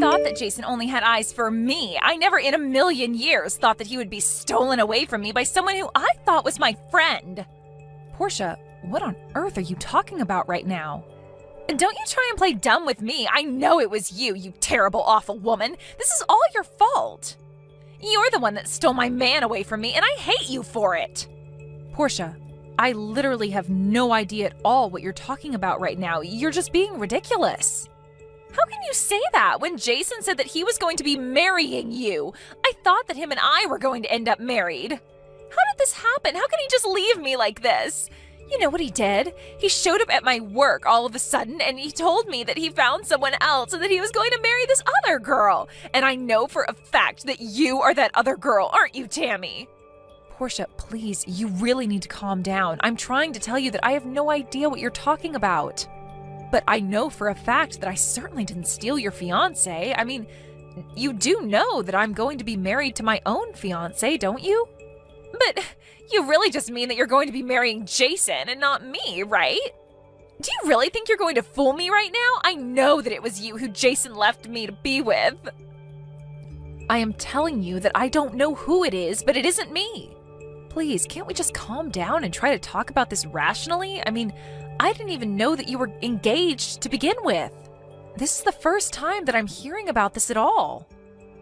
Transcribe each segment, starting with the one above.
thought that Jason only had eyes for me. I never in a million years thought that he would be stolen away from me by someone who I thought was my friend. Portia, what on earth are you talking about right now? Don't you try and play dumb with me. I know it was you, you terrible, awful woman. This is all your fault. You're the one that stole my man away from me, and I hate you for it. Portia, I literally have no idea at all what you're talking about right now. You're just being ridiculous. How can you say that when Jason said that he was going to be marrying you? I thought that him and I were going to end up married. How did this happen? How can he just leave me like this? You know what he did? He showed up at my work all of a sudden and he told me that he found someone else and that he was going to marry this other girl. And I know for a fact that you are that other girl, aren't you, Tammy? Portia, please, you really need to calm down. I'm trying to tell you that I have no idea what you're talking about. But I know for a fact that I certainly didn't steal your fiancé. I mean, you do know that I'm going to be married to my own fiancé, don't you? But you really just mean that you're going to be marrying Jason and not me, right? Do you really think you're going to fool me right now? I know that it was you who Jason left me to be with. I am telling you that I don't know who it is, but it isn't me. Please, can't we just calm down and try to talk about this rationally? I mean, I didn't even know that you were engaged to begin with. This is the first time that I'm hearing about this at all.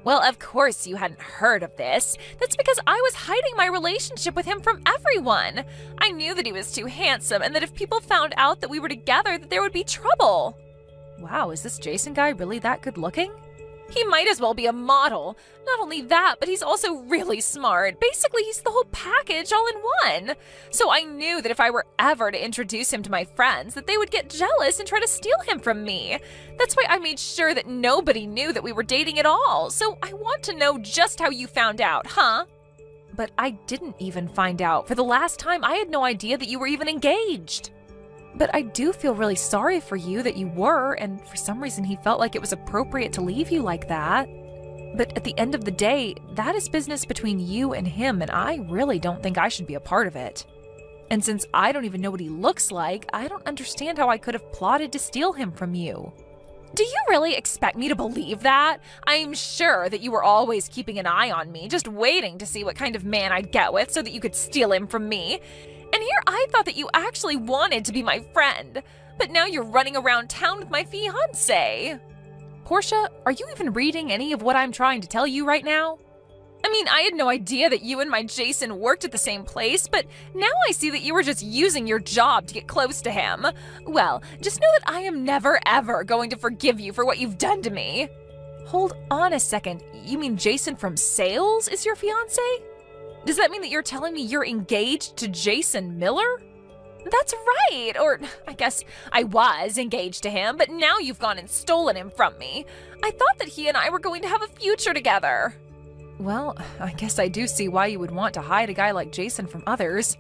Well, of course you hadn't heard of this. That's because I was hiding my relationship with him from everyone. I knew that he was too handsome and that if people found out that we were together, that there would be trouble. Wow, is this Jason guy really that good looking? He might as well be a model. Not only that, but he's also really smart. Basically, he's the whole package all in one. So I knew that if I were ever to introduce him to my friends, that they would get jealous and try to steal him from me. That's why I made sure that nobody knew that we were dating at all. So I want to know just how you found out, huh? But I didn't even find out. For the last time, I had no idea that you were even engaged. But I do feel really sorry for you that you were, and for some reason he felt like it was appropriate to leave you like that. But at the end of the day, that is business between you and him, and I really don't think I should be a part of it. And since I don't even know what he looks like, I don't understand how I could have plotted to steal him from you. Do you really expect me to believe that? I'm sure that you were always keeping an eye on me, just waiting to see what kind of man I'd get with so that you could steal him from me. And here I thought that you actually wanted to be my friend, but now you're running around town with my fiancé. Portia, are you even reading any of what I'm trying to tell you right now? I mean, I had no idea that you and my Jason worked at the same place, but now I see that you were just using your job to get close to him. Well, just know that I am never ever going to forgive you for what you've done to me. Hold on a second, you mean Jason from sales is your fiancé? Does that mean that you're telling me you're engaged to Jason Miller? That's right, or I guess I was engaged to him, but now you've gone and stolen him from me. I thought that he and I were going to have a future together. Well, I guess I do see why you would want to hide a guy like Jason from others.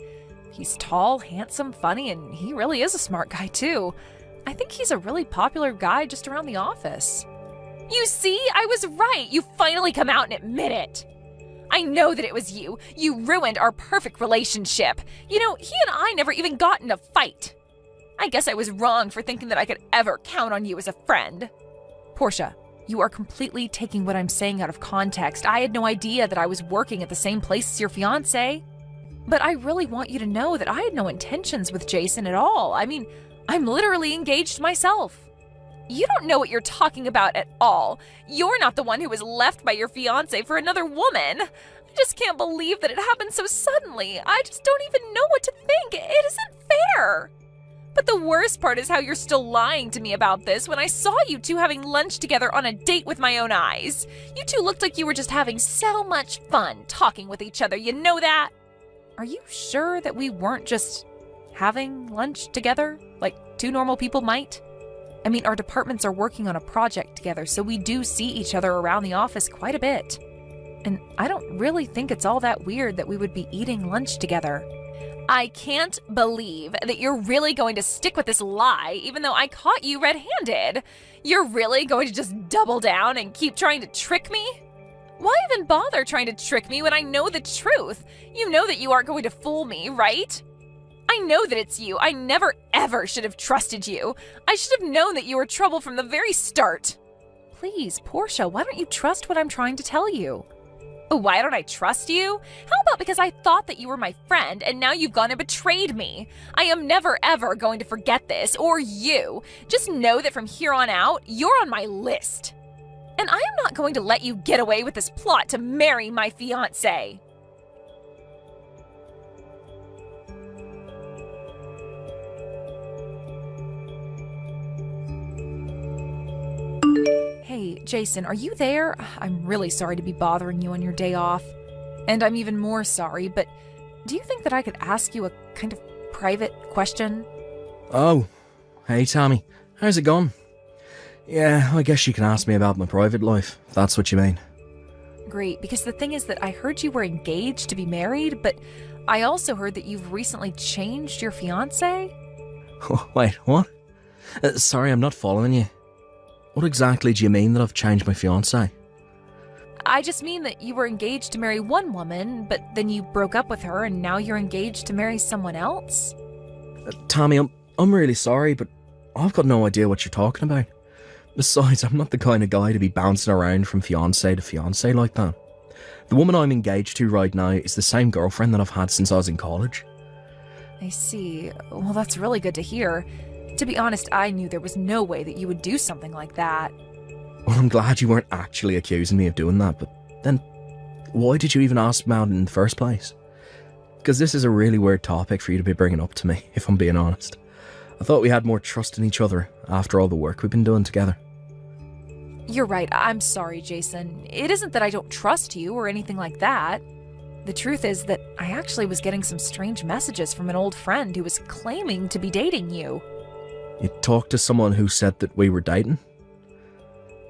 He's tall, handsome, funny, and he really is a smart guy too. I think he's a really popular guy just around the office. You see, I was right. You finally come out and admit it. I know that it was you. You ruined our perfect relationship. You know, he and I never even got in a fight. I guess I was wrong for thinking that I could ever count on you as a friend. Portia, you are completely taking what I'm saying out of context. I had no idea that I was working at the same place as your fiancé. But I really want you to know that I had no intentions with Jason at all. I mean, I'm literally engaged myself. You don't know what you're talking about at all. You're not the one who was left by your fiancé for another woman. I just can't believe that it happened so suddenly. I just don't even know what to think. It isn't fair. But the worst part is how you're still lying to me about this when I saw you two having lunch together on a date with my own eyes. You two looked like you were just having so much fun talking with each other, you know that? Are you sure that we weren't just having lunch together, like two normal people might? I mean, our departments are working on a project together, so we do see each other around the office quite a bit. And I don't really think it's all that weird that we would be eating lunch together. I can't believe that you're really going to stick with this lie, even though I caught you red-handed. You're really going to just double down and keep trying to trick me? Why even bother trying to trick me when I know the truth? You know that you aren't going to fool me, right? I know that it's you. I never ever should have trusted you. I should have known that you were trouble from the very start. Please, Portia, why don't you trust what I'm trying to tell you? Oh, why don't I trust you? How about because I thought that you were my friend and now you've gone and betrayed me? I am never ever going to forget this, or you. Just know that from here on out, you're on my list. And I am not going to let you get away with this plot to marry my fiancé. Hey, Jason, are you there? I'm really sorry to be bothering you on your day off. And I'm even more sorry, but do you think that I could ask you a kind of private question? Oh, hey Tammy, how's it going? Yeah, I guess you can ask me about my private life, if that's what you mean. Great, because the thing is that I heard you were engaged to be married, but I also heard that you've recently changed your fiancé. Wait, what? Sorry, I'm not following you. What exactly do you mean that I've changed my fiancé? I just mean that you were engaged to marry one woman, but then you broke up with her and now you're engaged to marry someone else? Tammy, I'm really sorry, but I've got no idea what you're talking about. Besides, I'm not the kind of guy to be bouncing around from fiancé to fiancé like that. The woman I'm engaged to right now is the same girlfriend that I've had since I was in college. I see. Well, that's really good to hear. To be honest, I knew there was no way that you would do something like that. Well, I'm glad you weren't actually accusing me of doing that, but then why did you even ask about it in the first place? Because this is a really weird topic for you to be bringing up to me, if I'm being honest. I thought we had more trust in each other after all the work we've been doing together. You're right. I'm sorry, Jason. It isn't that I don't trust you or anything like that. The truth is that I actually was getting some strange messages from an old friend who was claiming to be dating you. You talked to someone who said that we were dating?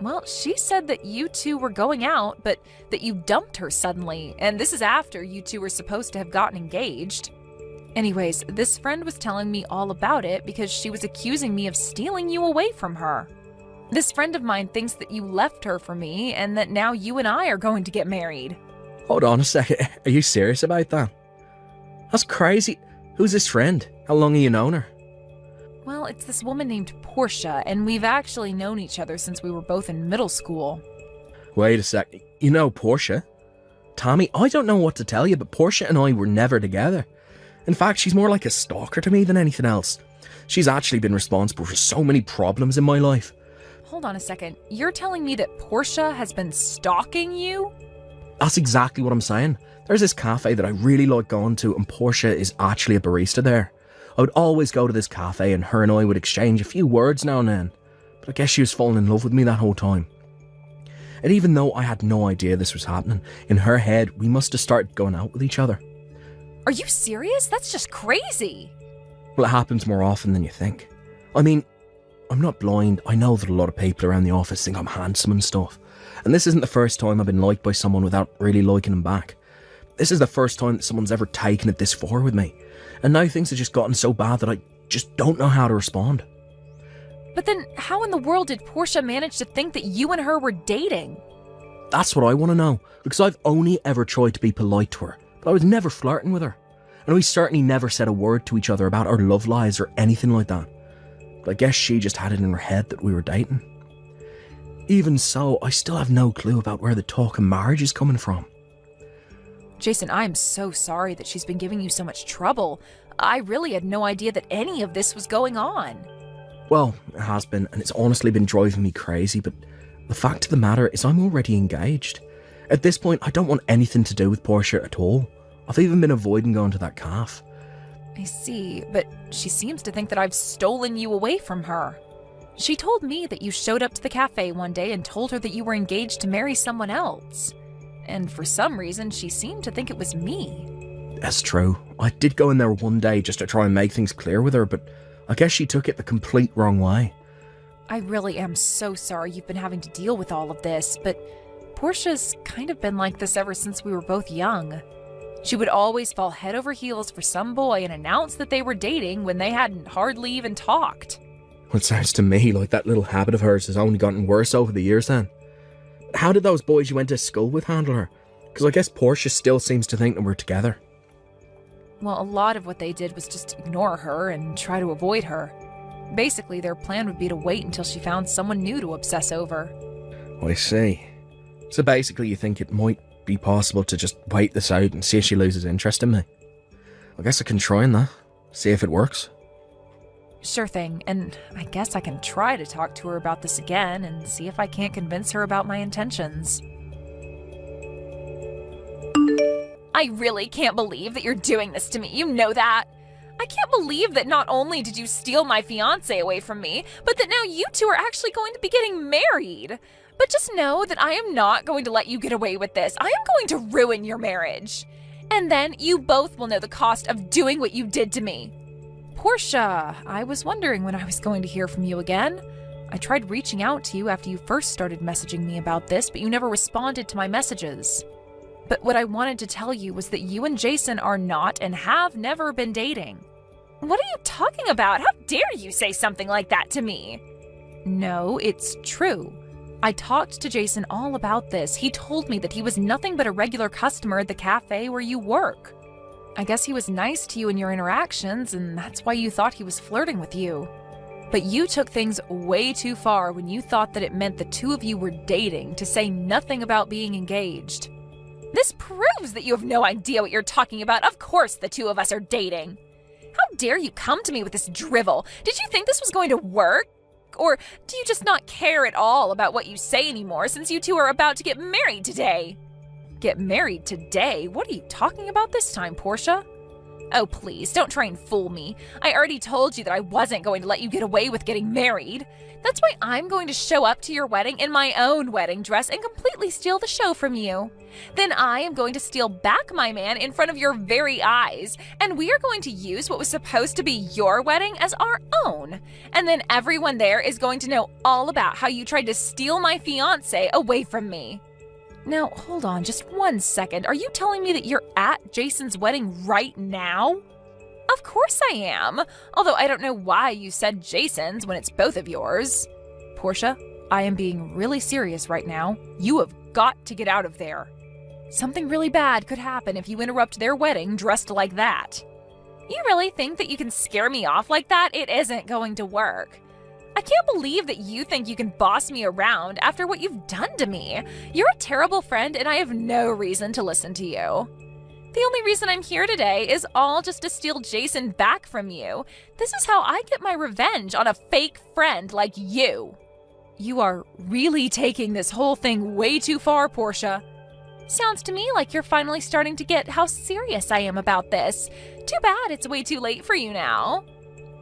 Well, she said that you two were going out, but that you dumped her suddenly, and this is after you two were supposed to have gotten engaged. Anyways, this friend was telling me all about it because she was accusing me of stealing you away from her. This friend of mine thinks that you left her for me and that now you and I are going to get married. Hold on a second, are you serious about that? That's crazy. Who's this friend? How long have you known her? Well, it's this woman named Portia, and we've actually known each other since we were both in middle school. Wait a sec, you know Portia? Tommy, I don't know what to tell you, but Portia and I were never together. In fact, she's more like a stalker to me than anything else. She's actually been responsible for so many problems in my life. Hold on a second, you're telling me that Portia has been stalking you? That's exactly what I'm saying. There's this cafe that I really like going to, and Portia is actually a barista there. I would always go to this cafe and her and I would exchange a few words now and then, but I guess she was falling in love with me that whole time. And even though I had no idea this was happening, in her head we must have started going out with each other. Are you serious? That's just crazy. Well, it happens more often than you think. I mean, I'm not blind. I know that a lot of people around the office think I'm handsome and stuff, and this isn't the first time I've been liked by someone without really liking them back. This is the first time that someone's ever taken it this far with me. And now things have just gotten so bad that I just don't know how to respond. But then how in the world did Portia manage to think that you and her were dating? That's what I want to know, because I've only ever tried to be polite to her, but I was never flirting with her. And we certainly never said a word to each other about our love lives or anything like that. But I guess she just had it in her head that we were dating. Even so, I still have no clue about where the talk of marriage is coming from. Jason, I am so sorry that she's been giving you so much trouble. I really had no idea that any of this was going on. Well, it has been, and it's honestly been driving me crazy, but the fact of the matter is I'm already engaged. At this point, I don't want anything to do with Portia at all. I've even been avoiding going to that cafe. I see, but she seems to think that I've stolen you away from her. She told me that you showed up to the cafe one day and told her that you were engaged to marry someone else. And for some reason, she seemed to think it was me. That's true. I did go in there one day just to try and make things clear with her, but I guess she took it the complete wrong way. I really am so sorry you've been having to deal with all of this, but Portia's kind of been like this ever since we were both young. She would always fall head over heels for some boy and announce that they were dating when they hadn't hardly even talked. Well, it sounds to me like that little habit of hers has only gotten worse over the years then. How did those boys you went to school with handle her? Because I guess Portia still seems to think that we're together. Well, a lot of what they did was just ignore her and try to avoid her. Basically, their plan would be to wait until she found someone new to obsess over. I see. So basically you think it might be possible to just wait this out and see if she loses interest in me? I guess I can try that. See if it works. Sure thing, and I guess I can try to talk to her about this again and see if I can't convince her about my intentions. I really can't believe that you're doing this to me, you know that? I can't believe that not only did you steal my fiancé away from me, but that now you two are actually going to be getting married. But just know that I am not going to let you get away with this. I am going to ruin your marriage. And then you both will know the cost of doing what you did to me. Portia, I was wondering when I was going to hear from you again. I tried reaching out to you after you first started messaging me about this, but you never responded to my messages. But what I wanted to tell you was that you and Jason are not and have never been dating. What are you talking about? How dare you say something like that to me? No, it's true. I talked to Jason all about this. He told me that he was nothing but a regular customer at the cafe where you work. I guess he was nice to you in your interactions, and that's why you thought he was flirting with you. But you took things way too far when you thought that it meant the two of you were dating, to say nothing about being engaged. This proves that you have no idea what you're talking about. Of course the two of us are dating. How dare you come to me with this drivel? Did you think this was going to work? Or do you just not care at all about what you say anymore since you two are about to get married today? Get married today? What are you talking about this time, Portia? Oh, please, don't try and fool me. I already told you that I wasn't going to let you get away with getting married. That's why I'm going to show up to your wedding in my own wedding dress and completely steal the show from you. Then I am going to steal back my man in front of your very eyes, and we are going to use what was supposed to be your wedding as our own. And then everyone there is going to know all about how you tried to steal my fiancé away from me. Now, hold on just 1 second. Are you telling me that you're at Jason's wedding right now? Of course I am. Although I don't know why you said Jason's when it's both of yours. Portia, I am being really serious right now. You have got to get out of there. Something really bad could happen if you interrupt their wedding dressed like that. You really think that you can scare me off like that? It isn't going to work. I can't believe that you think you can boss me around after what you've done to me. You're a terrible friend, and I have no reason to listen to you. The only reason I'm here today is all just to steal Jason back from you. This is how I get my revenge on a fake friend like you. You are really taking this whole thing way too far, Portia. Sounds to me like you're finally starting to get how serious I am about this. Too bad it's way too late for you now.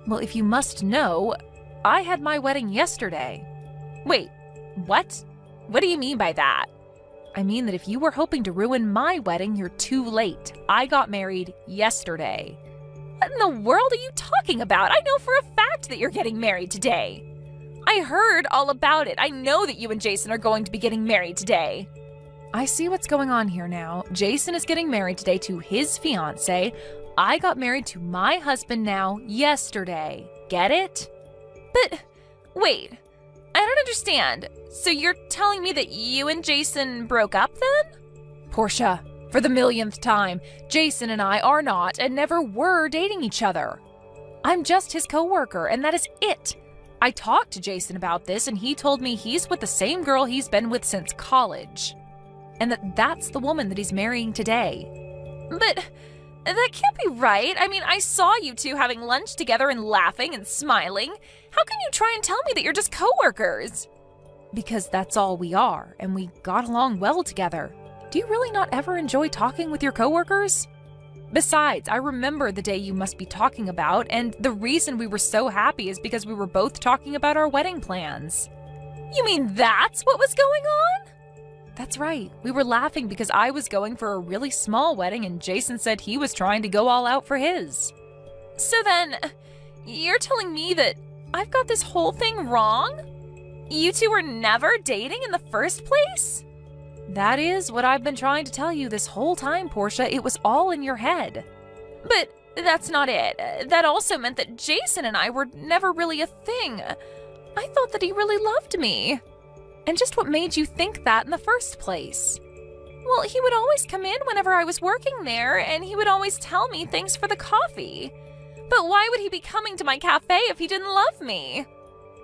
Well, if you must know, I had my wedding yesterday. Wait, what? What do you mean by that? I mean that if you were hoping to ruin my wedding, you're too late. I got married yesterday. What in the world are you talking about? I know for a fact that you're getting married today. I heard all about it. I know that you and Jason are going to be getting married today. I see what's going on here now. Jason is getting married today to his fiancée. I got married to my husband now yesterday. Get it? But, wait, I don't understand. So you're telling me that you and Jason broke up then? Portia, for the millionth time, Jason and I are not and never were dating each other. I'm just his coworker, and that is it. I talked to Jason about this, and he told me he's with the same girl he's been with since college. And that's the woman that he's marrying today. But that can't be right. I mean, I saw you two having lunch together and laughing and smiling. How can you try and tell me that you're just coworkers? Because that's all we are, and we got along well together. Do you really not ever enjoy talking with your coworkers? Besides, I remember the day you must be talking about, and the reason we were so happy is because we were both talking about our wedding plans. You mean that's what was going on? That's right. We were laughing because I was going for a really small wedding and Jason said he was trying to go all out for his. So then, you're telling me that I've got this whole thing wrong? You two were never dating in the first place? That is what I've been trying to tell you this whole time, Portia. It was all in your head. But that's not it. That also meant that Jason and I were never really a thing. I thought that he really loved me. And just what made you think that in the first place? Well, he would always come in whenever I was working there, and he would always tell me thanks for the coffee. But why would he be coming to my cafe if he didn't love me?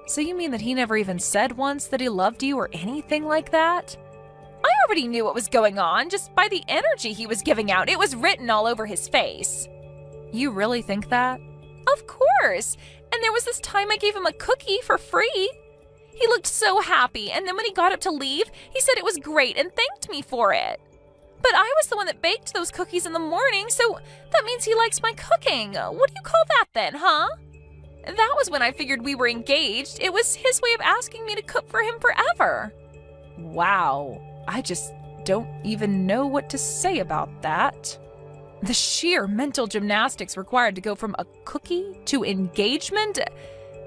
So you mean that he never even said once that he loved you or anything like that? I already knew what was going on just by the energy he was giving out. It was written all over his face. You really think that? Of course. And there was this time I gave him a cookie for free. He looked so happy, and then when he got up to leave, he said it was great and thanked me for it. But I was the one that baked those cookies in the morning, so that means he likes my cooking. What do you call that then, huh? That was when I figured we were engaged. It was his way of asking me to cook for him forever. Wow, I just don't even know what to say about that. The sheer mental gymnastics required to go from a cookie to engagement,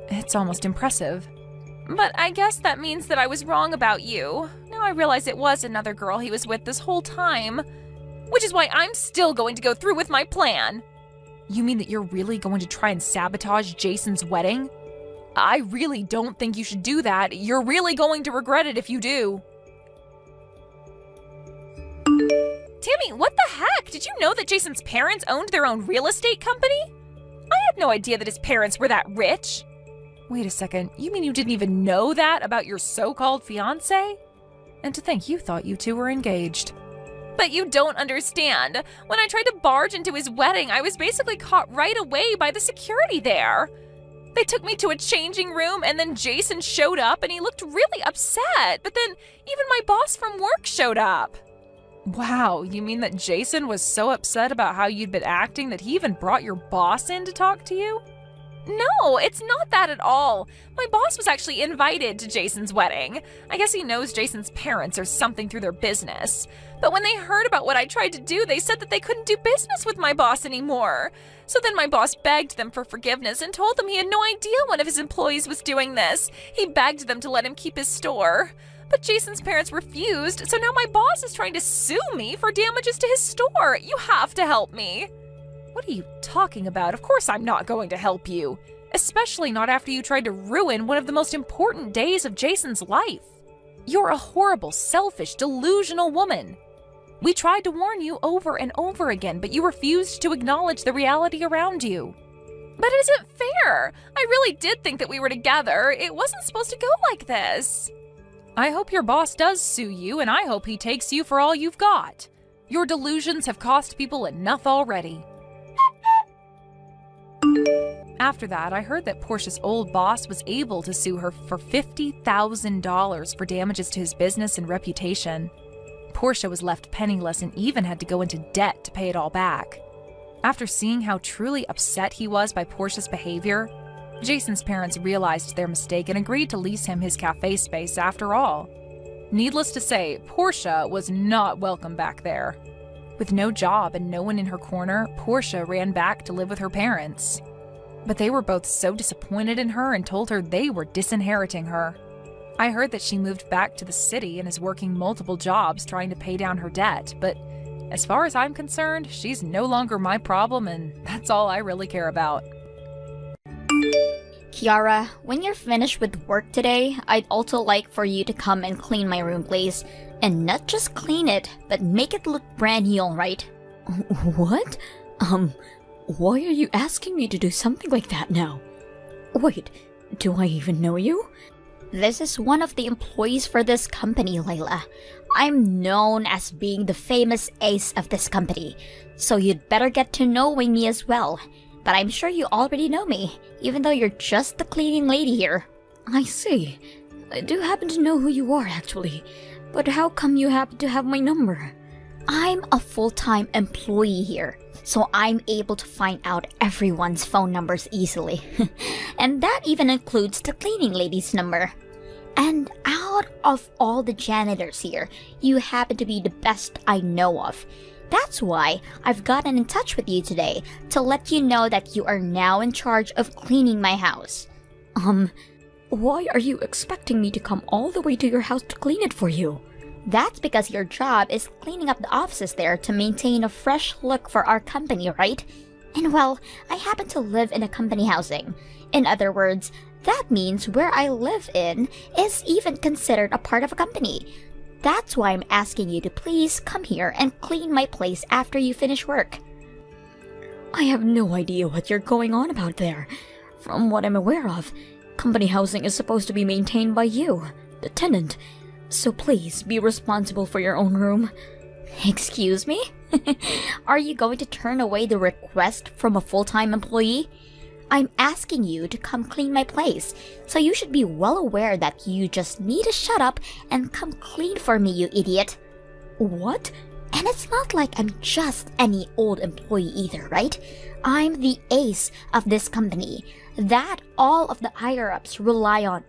it's almost impressive. But I guess that means that I was wrong about you. Now I realize it was another girl he was with this whole time. Which is why I'm still going to go through with my plan. You mean that you're really going to try and sabotage Jason's wedding? I really don't think you should do that. You're really going to regret it if you do. Tammy, what the heck? Did you know that Jason's parents owned their own real estate company? I had no idea that his parents were that rich. Wait a second, you mean you didn't even know that about your so-called fiancé? And to think you thought you two were engaged. But you don't understand. When I tried to barge into his wedding, I was basically caught right away by the security there. They took me to a changing room, and then Jason showed up, and he looked really upset. But then even my boss from work showed up. Wow, you mean that Jason was so upset about how you'd been acting that he even brought your boss in to talk to you? No, it's not that at all. My boss was actually invited to Jason's wedding. I guess he knows Jason's parents or something through their business. But when they heard about what I tried to do, they said that they couldn't do business with my boss anymore. So then my boss begged them for forgiveness and told them he had no idea one of his employees was doing this. He begged them to let him keep his store. But Jason's parents refused, so now my boss is trying to sue me for damages to his store. You have to help me. What are you talking about? Of course I'm not going to help you. Especially not after you tried to ruin one of the most important days of Jason's life. You're a horrible, selfish, delusional woman. We tried to warn you over and over again, but you refused to acknowledge the reality around you. But it isn't fair. I really did think that we were together. It wasn't supposed to go like this. I hope your boss does sue you, and I hope he takes you for all you've got. Your delusions have cost people enough already. After that, I heard that Portia's old boss was able to sue her for $50,000 for damages to his business and reputation. Portia was left penniless and even had to go into debt to pay it all back. After seeing how truly upset he was by Portia's behavior, Jason's parents realized their mistake and agreed to lease him his cafe space after all. Needless to say, Portia was not welcome back there. With no job and no one in her corner, Portia ran back to live with her parents. But they were both so disappointed in her and told her they were disinheriting her. I heard that she moved back to the city and is working multiple jobs trying to pay down her debt, but as far as I'm concerned, she's no longer my problem, and that's all I really care about. Kiara, when you're finished with work today, I'd also like for you to come and clean my room, please. And not just clean it, but make it look brand new, alright? What? Why are you asking me to do something like that now? Wait, do I even know you? This is one of the employees for this company, Layla. I'm known as being the famous ace of this company, so you'd better get to knowing me as well. But I'm sure you already know me, even though you're just the cleaning lady here. I see. I do happen to know who you are, actually. But how come you happen to have my number? I'm a full-time employee here, so I'm able to find out everyone's phone numbers easily. And that even includes the cleaning lady's number. And out of all the janitors here, you happen to be the best I know of. That's why I've gotten in touch with you today to let you know that you are now in charge of cleaning my house. Why are you expecting me to come all the way to your house to clean it for you? That's because your job is cleaning up the offices there to maintain a fresh look for our company, right? And well, I happen to live in a company housing. In other words, that means where I live in is even considered a part of a company. That's why I'm asking you to please come here and clean my place after you finish work. I have no idea what you're going on about there. From what I'm aware of, company housing is supposed to be maintained by you, the tenant. So please be responsible for your own room. Excuse me? Are you going to turn away the request from a full-time employee? I'm asking you to come clean my place, so you should be well aware that you just need to shut up and come clean for me, you idiot. What? And it's not like I'm just any old employee either, right? I'm the ace of this company that all of the higher-ups rely on.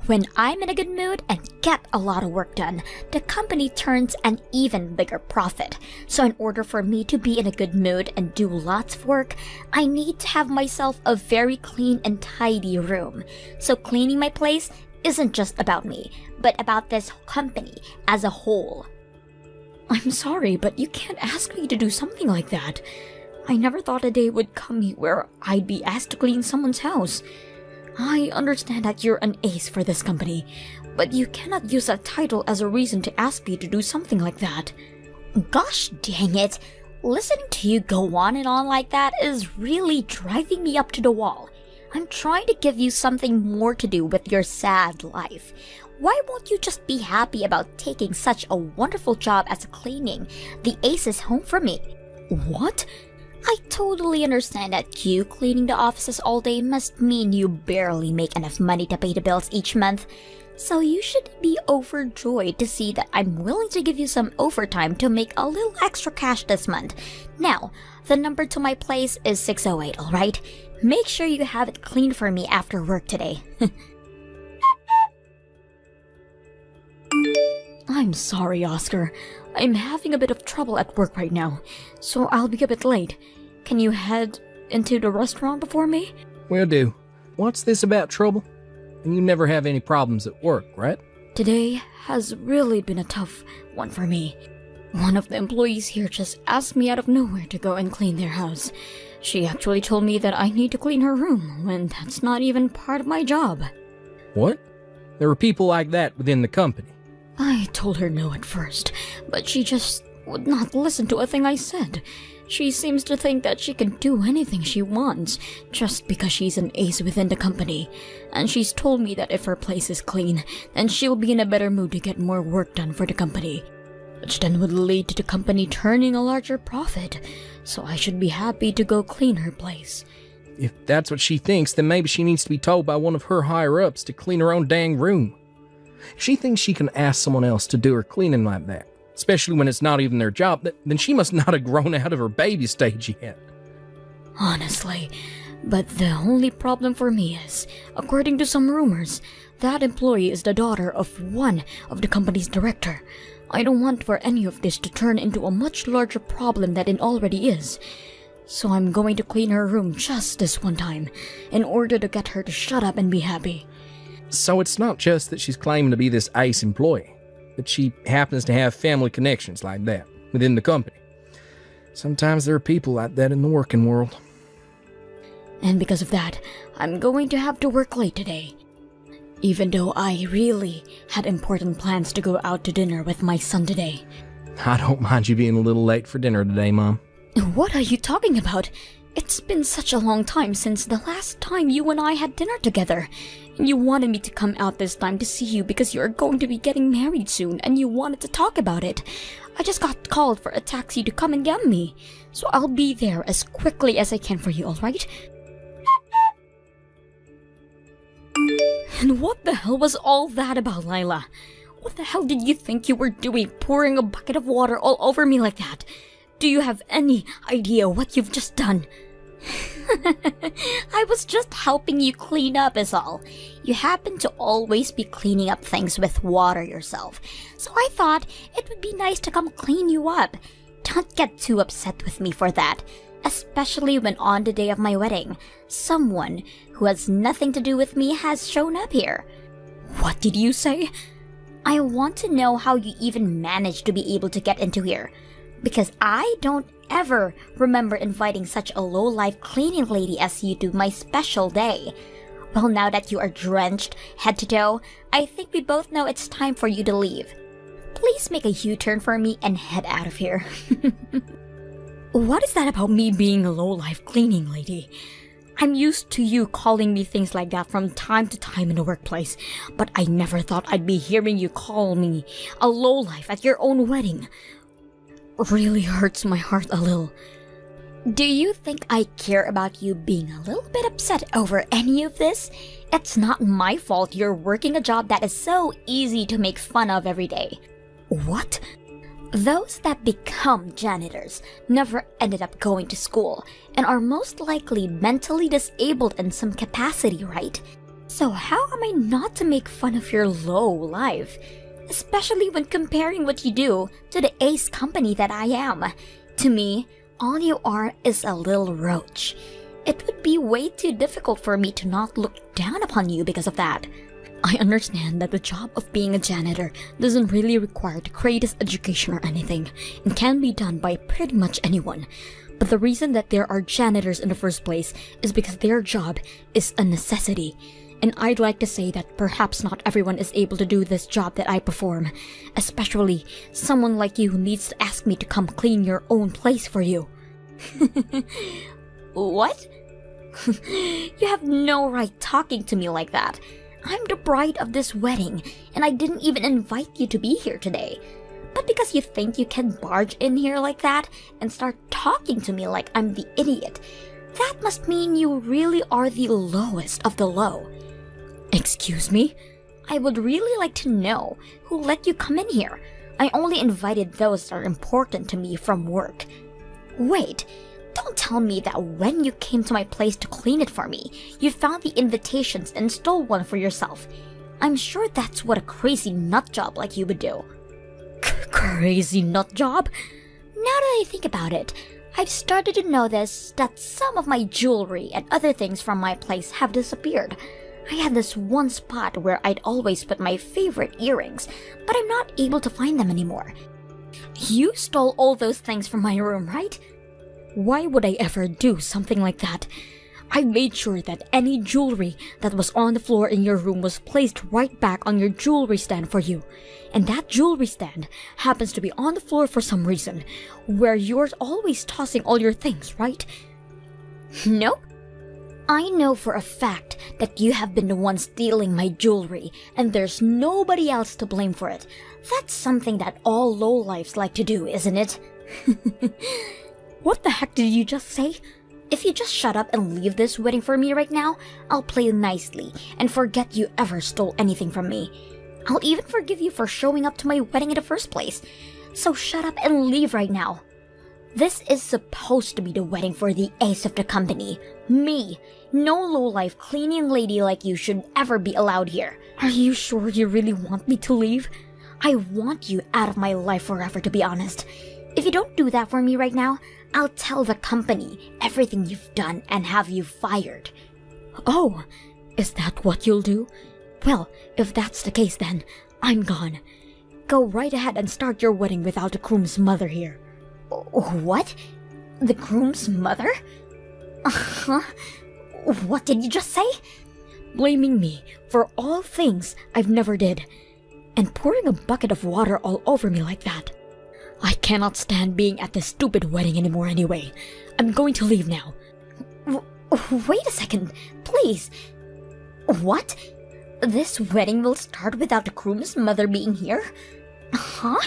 When I'm in a good mood and get a lot of work done, the company turns an even bigger profit. So in order for me to be in a good mood and do lots of work, I need to have myself a very clean and tidy room. So cleaning my place isn't just about me, but about this company as a whole. I'm sorry, but you can't ask me to do something like that. I never thought a day would come where I'd be asked to clean someone's house. I understand that you're an ace for this company, but you cannot use that title as a reason to ask me to do something like that. Gosh dang it! Listening to you go on and on like that is really driving me up to the wall. I'm trying to give you something more to do with your sad life. Why won't you just be happy about taking such a wonderful job as cleaning the ace's home for me? What? I totally understand that you cleaning the offices all day must mean you barely make enough money to pay the bills each month. So you should be overjoyed to see that I'm willing to give you some overtime to make a little extra cash this month. Now, the number to my place is 608, alright? Make sure you have it cleaned for me after work today. I'm sorry, Oscar. I'm having a bit of trouble at work right now, so I'll be a bit late. Can you head into the restaurant before me? Will do. What's this about trouble? And you never have any problems at work, right? Today has really been a tough one for me. One of the employees here just asked me out of nowhere to go and clean their house. She actually told me that I need to clean her room when that's not even part of my job. What? There are people like that within the company. I told her no at first, but she just would not listen to a thing I said. She seems to think that she can do anything she wants, just because she's an ace within the company. And she's told me that if her place is clean, then she'll be in a better mood to get more work done for the company. Which then would lead to the company turning a larger profit, so I should be happy to go clean her place. If that's what she thinks, then maybe she needs to be told by one of her higher-ups to clean her own dang room. She thinks she can ask someone else to do her cleaning like that, especially when it's not even their job, then she must not have grown out of her baby stage yet. Honestly, but the only problem for me is, according to some rumors, that employee is the daughter of one of the company's director. I don't want for any of this to turn into a much larger problem than it already is. So I'm going to clean her room just this one time, in order to get her to shut up and be happy. So it's not just that she's claiming to be this ace employee, but she happens to have family connections like that within the company. Sometimes there are people like that in the working world. And because of that, I'm going to have to work late today. Even though I really had important plans to go out to dinner with my son today. I don't mind you being a little late for dinner today, Mom. What are you talking about? It's been such a long time since the last time you and I had dinner together. You wanted me to come out this time to see you because you're going to be getting married soon and you wanted to talk about it. I just got called for a taxi to come and get me, so I'll be there as quickly as I can for you, alright? And what the hell was all that about, Lila? What the hell did you think you were doing, pouring a bucket of water all over me like that? Do you have any idea what you've just done? I was just helping you clean up is all. You happen to always be cleaning up things with water yourself, so I thought it would be nice to come clean you up. Don't get too upset with me for that, especially when on the day of my wedding, someone who has nothing to do with me has shown up here. What did you say? I want to know how you even managed to be able to get into here, because I don't ever remember inviting such a low-life cleaning lady as you to my special day. Well, now that you are drenched head to toe, I think we both know it's time for you to leave. Please make a U-turn for me and head out of here. What is that about me being a low-life cleaning lady? I'm used to you calling me things like that from time to time in the workplace, but I never thought I'd be hearing you call me a lowlife at your own wedding. Really hurts my heart a little. Do you think I care about you being a little bit upset over any of this? It's not my fault you're working a job that is so easy to make fun of every day. What? Those that become janitors never ended up going to school and are most likely mentally disabled in some capacity, right? So how am I not to make fun of your low life? Especially when comparing what you do to the ace company that I am. To me, all you are is a little roach. It would be way too difficult for me to not look down upon you because of that. I understand that the job of being a janitor doesn't really require the greatest education or anything, and can be done by pretty much anyone. But the reason that there are janitors in the first place is because their job is a necessity. And I'd like to say that perhaps not everyone is able to do this job that I perform, especially someone like you who needs to ask me to come clean your own place for you. What? You have no right talking to me like that. I'm the bride of this wedding, and I didn't even invite you to be here today. But because you think you can barge in here like that and start talking to me like I'm the idiot, that must mean you really are the lowest of the low. Excuse me? I would really like to know who let you come in here. I only invited those that are important to me from work. Wait, don't tell me that when you came to my place to clean it for me, you found the invitations and stole one for yourself. I'm sure that's what a crazy nut job like you would do. Crazy nut job? Now that I think about it, I've started to notice that some of my jewelry and other things from my place have disappeared. I had this one spot where I'd always put my favorite earrings, but I'm not able to find them anymore. You stole all those things from my room, right? Why would I ever do something like that? I made sure that any jewelry that was on the floor in your room was placed right back on your jewelry stand for you. And that jewelry stand happens to be on the floor for some reason, where you're always tossing all your things, right? Nope. I know for a fact that you have been the one stealing my jewelry, and there's nobody else to blame for it. That's something that all lowlifes like to do, isn't it? What the heck did you just say? If you just shut up and leave this wedding for me right now, I'll play nicely and forget you ever stole anything from me. I'll even forgive you for showing up to my wedding in the first place. So shut up and leave right now. This is supposed to be the wedding for the ace of the company. Me. No lowlife cleaning lady like you should ever be allowed here. Are you sure you really want me to leave? I want you out of my life forever, to be honest. If you don't do that for me right now, I'll tell the company everything you've done and have you fired. Oh, is that what you'll do? Well, if that's the case then, I'm gone. Go right ahead and start your wedding without the groom's mother here. What? The groom's mother? Huh? What did you just say? Blaming me for all things I've never did, and pouring a bucket of water all over me like that. I cannot stand being at this stupid wedding anymore anyway. I'm going to leave now. Wait a second, please. What? This wedding will start without the groom's mother being here? Huh?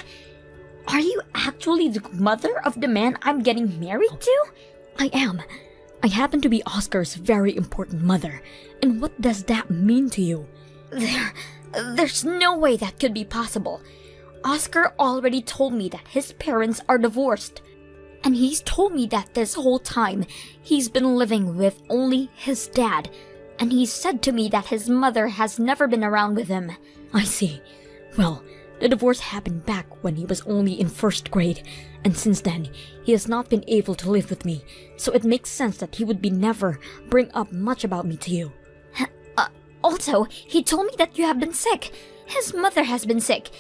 Are you actually the mother of the man I'm getting married to? I am. I happen to be Oscar's very important mother. And what does that mean to you? There's no way that could be possible. Oscar already told me that his parents are divorced. And he's told me that this whole time, he's been living with only his dad. And he said to me that his mother has never been around with him. I see. Well, the divorce happened back when he was only in first grade, and since then, he has not been able to live with me, so it makes sense that he would be never bring up much about me to you. Also, he told me that you have been sick. His mother has been sick.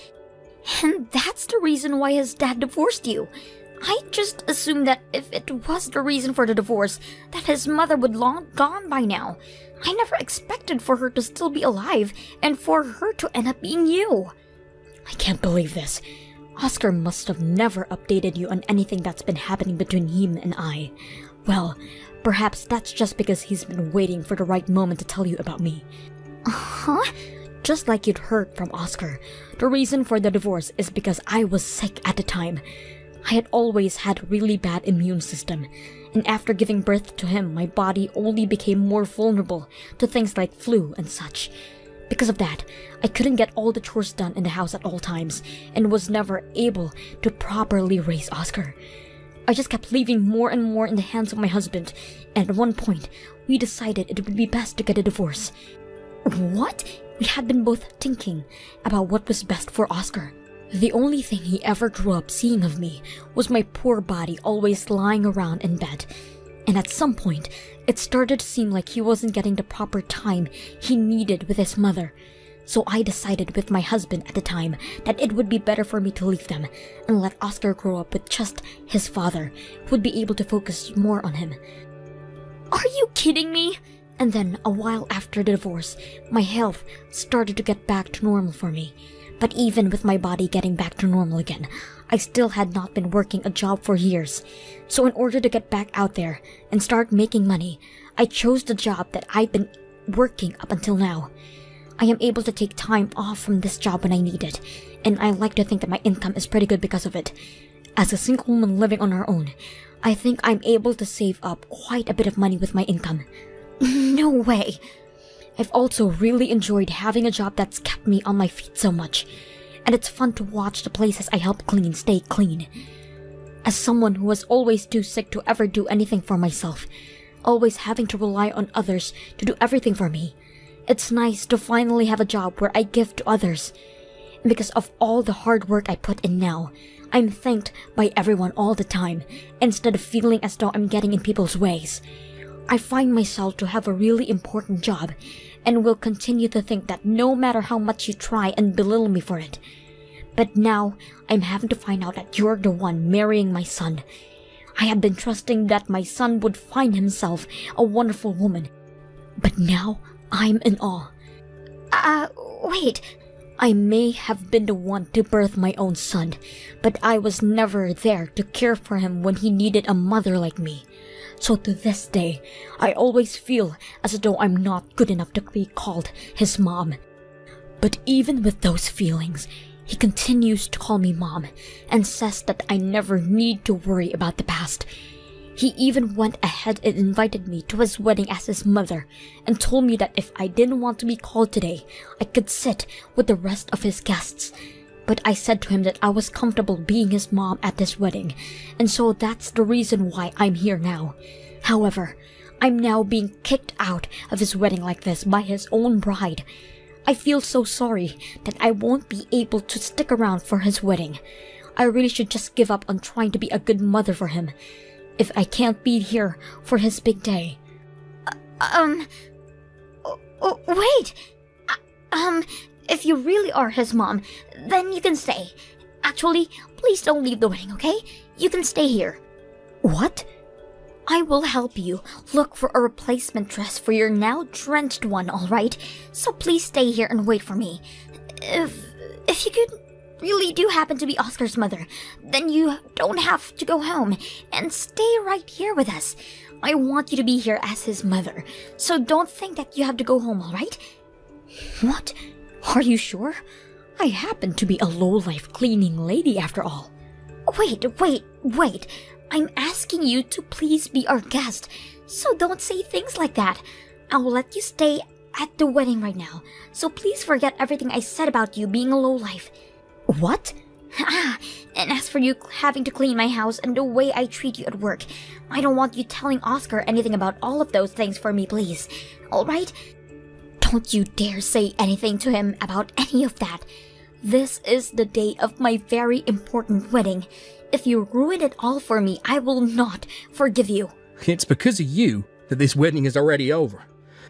And that's the reason why his dad divorced you. I just assumed that if it was the reason for the divorce, that his mother would long gone by now. I never expected for her to still be alive, and for her to end up being you. I can't believe this. Oscar must have never updated you on anything that's been happening between him and I. Well, Perhaps that's just because he's been waiting for the right moment to tell you about me. Huh? Just like you'd heard from Oscar, the reason for the divorce is because I was sick at the time. I had always had a really bad immune system, and after giving birth to him, my body only became more vulnerable to things like flu and such. Because of that, I couldn't get all the chores done in the house at all times, and was never able to properly raise Oscar. I just kept leaving more and more in the hands of my husband, and at one point, we decided it would be best to get a divorce. What? We had been both thinking about what was best for Oscar. The only thing he ever grew up seeing of me was my poor body always lying around in bed. And at some point, it started to seem like he wasn't getting the proper time he needed with his mother. So I decided with my husband at the time that it would be better for me to leave them and let Oscar grow up with just his father, who would be able to focus more on him. Are you kidding me? And then, a while after the divorce, my health started to get back to normal for me. But even with my body getting back to normal again, I still had not been working a job for years. So in order to get back out there and start making money, I chose the job that I've been working up until now. I am able to take time off from this job when I need it, and I like to think that my income is pretty good because of it. As a single woman living on her own, I think I'm able to save up quite a bit of money with my income. No way. I've also really enjoyed having a job that's kept me on my feet so much, and it's fun to watch the places I help clean stay clean. As someone who was always too sick to ever do anything for myself, always having to rely on others to do everything for me, it's nice to finally have a job where I give to others. And because of all the hard work I put in now, I'm thanked by everyone all the time, instead of feeling as though I'm getting in people's ways. I find myself to have a really important job, and will continue to think that no matter how much you try and belittle me for it. But now, I'm having to find out that you're the one marrying my son. I had been trusting that my son would find himself a wonderful woman. But now, I'm in awe. Wait. I may have been the one to birth my own son, but I was never there to care for him when he needed a mother like me. So to this day, I always feel as though I'm not good enough to be called his mom. But even with those feelings, he continues to call me mom and says that I never need to worry about the past. He even went ahead and invited me to his wedding as his mother and told me that if I didn't want to be called today, I could sit with the rest of his guests. But I said to him that I was comfortable being his mom at this wedding, and so that's the reason why I'm here now. However, I'm now being kicked out of his wedding like this by his own bride. I feel so sorry that I won't be able to stick around for his wedding. I really should just give up on trying to be a good mother for him, if I can't be here for his big day. Wait. If you really are his mom, then you can stay. Actually, please don't leave the wedding, okay? You can stay here. What? I will help you look for a replacement dress for your now drenched one, alright? So please stay here and wait for me. If you could really do happen to be Oscar's mother, then you don't have to go home and stay right here with us. I want you to be here as his mother, so don't think that you have to go home, alright? What? Are you sure? I happen to be a low-life cleaning lady after all. Wait. I'm asking you to please be our guest, so don't say things like that. I will let you stay at the wedding right now, so please forget everything I said about you being a lowlife. What? And as for you having to clean my house and the way I treat you at work, I don't want you telling Oscar anything about all of those things for me, please. Alright? Don't you dare say anything to him about any of that. This is the day of my very important wedding. If you ruin it all for me, I will not forgive you. It's because of you that this wedding is already over.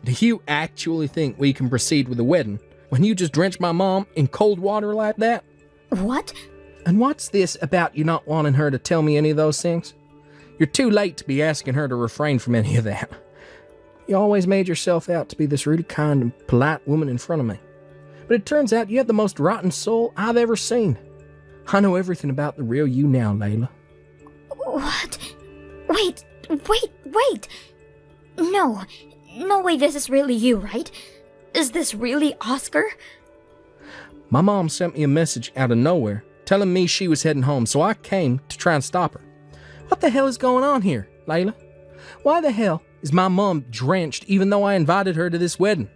Do you actually think we can proceed with the wedding when you just drenched my mom in cold water like that? What? And what's this about you not wanting her to tell me any of those things? You're too late to be asking her to refrain from any of that. You always made yourself out to be this really kind and polite woman in front of me. But it turns out you have the most rotten soul I've ever seen. I know everything about the real you now, Layla. What? Wait. No. No way this is really you, right? Is this really Oscar? My mom sent me a message out of nowhere telling me she was heading home, so I came to try and stop her. What the hell is going on here, Layla? Why the hell is my mom drenched even though I invited her to this wedding?